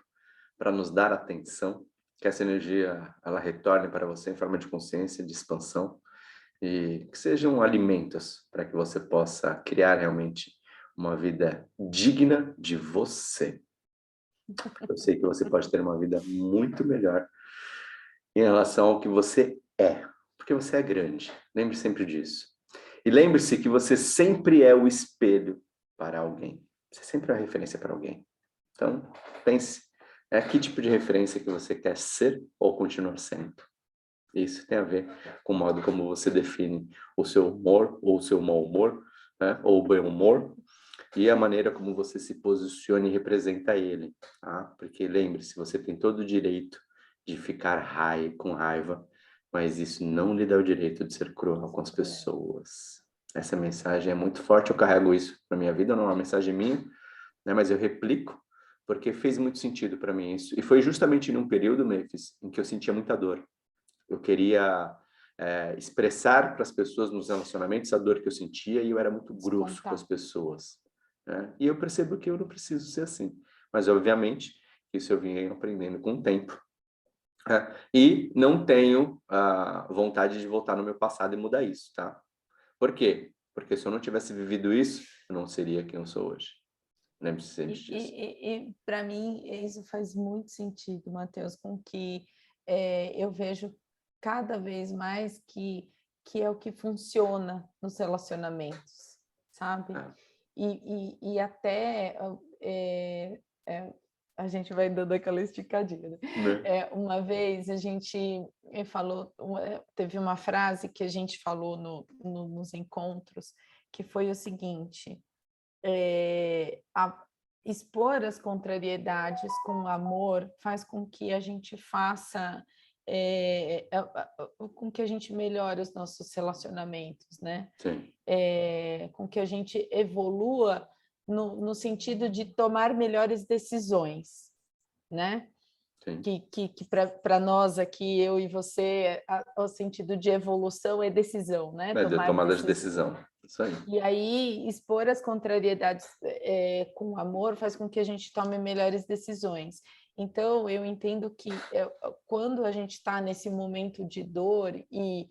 para nos dar atenção, que essa energia ela retorne para você em forma de consciência, de expansão, e que sejam alimentos para que você possa criar realmente uma vida digna de você. Eu sei que você pode ter uma vida muito melhor em relação ao que você é. Porque você é grande. Lembre sempre disso. E lembre-se que você sempre é o espelho para alguém. Você sempre é a referência para alguém. Então, pense, que tipo de referência que você quer ser ou continuar sendo. Isso tem a ver com o modo como você define o seu humor ou o seu mau humor, né? Ou o bom humor, e a maneira como você se posiciona e representa ele. Tá? Porque lembre-se, você tem todo o direito de ficar com raiva, mas isso não lhe dá o direito de ser cruel com as pessoas. Essa mensagem é muito forte, eu carrego isso na minha vida, não é uma mensagem minha, né, mas eu replico, porque fez muito sentido para mim isso. E foi justamente num período, Memphis, em que eu sentia muita dor. Eu queria expressar para as pessoas nos relacionamentos a dor que eu sentia e eu era muito grosso com as pessoas. Né? E eu percebo que eu não preciso ser assim. Mas, obviamente, isso eu vim aprendendo com o tempo. E não tenho a vontade de voltar no meu passado e mudar isso, tá? Por quê? Porque se eu não tivesse vivido isso, eu não seria quem eu sou hoje. Lembre-se sempre disso. E para mim, isso faz muito sentido, Matheus, com que eu vejo cada vez mais que é o que funciona nos relacionamentos, sabe? E até a gente vai dando aquela esticadinha, né? Uma vez a gente falou, teve uma frase que a gente falou nos encontros, que foi o seguinte: expor as contrariedades com amor faz com que a gente faça, com que a gente melhore os nossos relacionamentos, né? Sim. Com que a gente evolua no sentido de tomar melhores decisões, né? Sim. que para nós aqui, eu e você, o sentido de evolução é decisão, né? É de Tomar tomada de decisão. decisão. Isso aí. E aí, expor as contrariedades com amor faz com que a gente tome melhores decisões. Então, eu entendo que quando a gente está nesse momento de dor e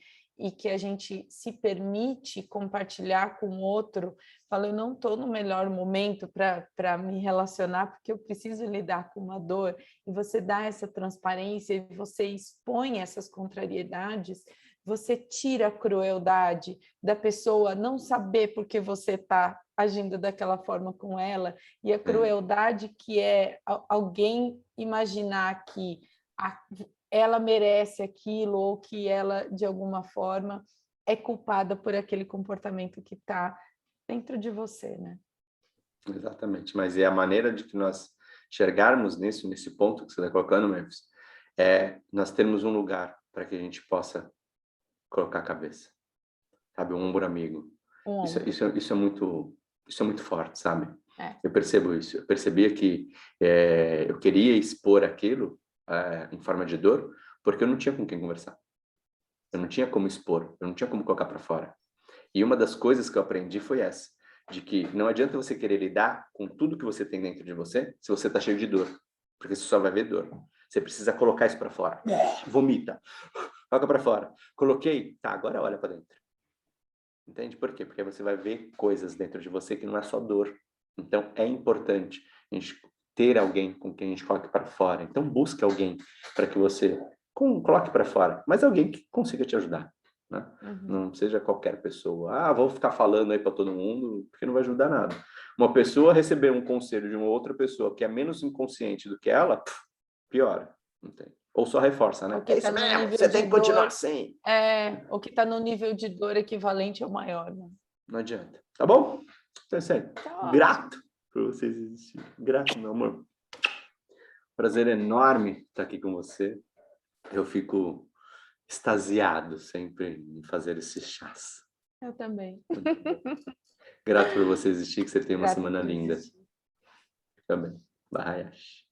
que a gente se permite compartilhar com o outro, fala, eu não estou no melhor momento para me relacionar, porque eu preciso lidar com uma dor, e você dá essa transparência, e você expõe essas contrariedades, você tira a crueldade da pessoa não saber por que você está agindo daquela forma com ela, e a crueldade que é alguém imaginar que ela merece aquilo, ou que ela, de alguma forma, é culpada por aquele comportamento que está dentro de você, né? Exatamente. Mas é a maneira de que nós enxergarmos nesse ponto que você está colocando, Memphis, nós termos um lugar para que a gente possa colocar a cabeça, sabe? Um ombro amigo. Isso é muito forte, sabe? Eu percebo isso. Eu percebia que eu queria expor aquilo em forma de dor, porque eu não tinha com quem conversar. Eu não tinha como expor, eu não tinha como colocar para fora. E uma das coisas que eu aprendi foi essa, de que não adianta você querer lidar com tudo que você tem dentro de você se você está cheio de dor, porque você só vai ver dor. Você precisa colocar isso para fora. Vomita. Coloca para fora. Coloquei? Tá, agora olha para dentro. Entende por quê? Porque você vai ver coisas dentro de você que não é só dor. Então, é importante a gente ter alguém com quem a gente coloque para fora. Então, busque alguém para que você coloque para fora, mas alguém que consiga te ajudar, né? Não seja qualquer pessoa. Vou ficar falando aí para todo mundo, porque não vai ajudar nada. Uma pessoa receber um conselho de uma outra pessoa que é menos inconsciente do que ela, piora. Entende? Ou só reforça, né? É isso mesmo, você tem que continuar assim. O que está no nível de dor equivalente ao maior, né? Não adianta. Tá bom? Então é sério. Tá Grato por vocês existirem. Grato, meu amor. Prazer enorme estar aqui com você. Eu fico extasiado sempre em fazer esses chás. Eu também. Grato por você existir, que você tenha uma Grata semana por linda. existir. Também. Bahayash.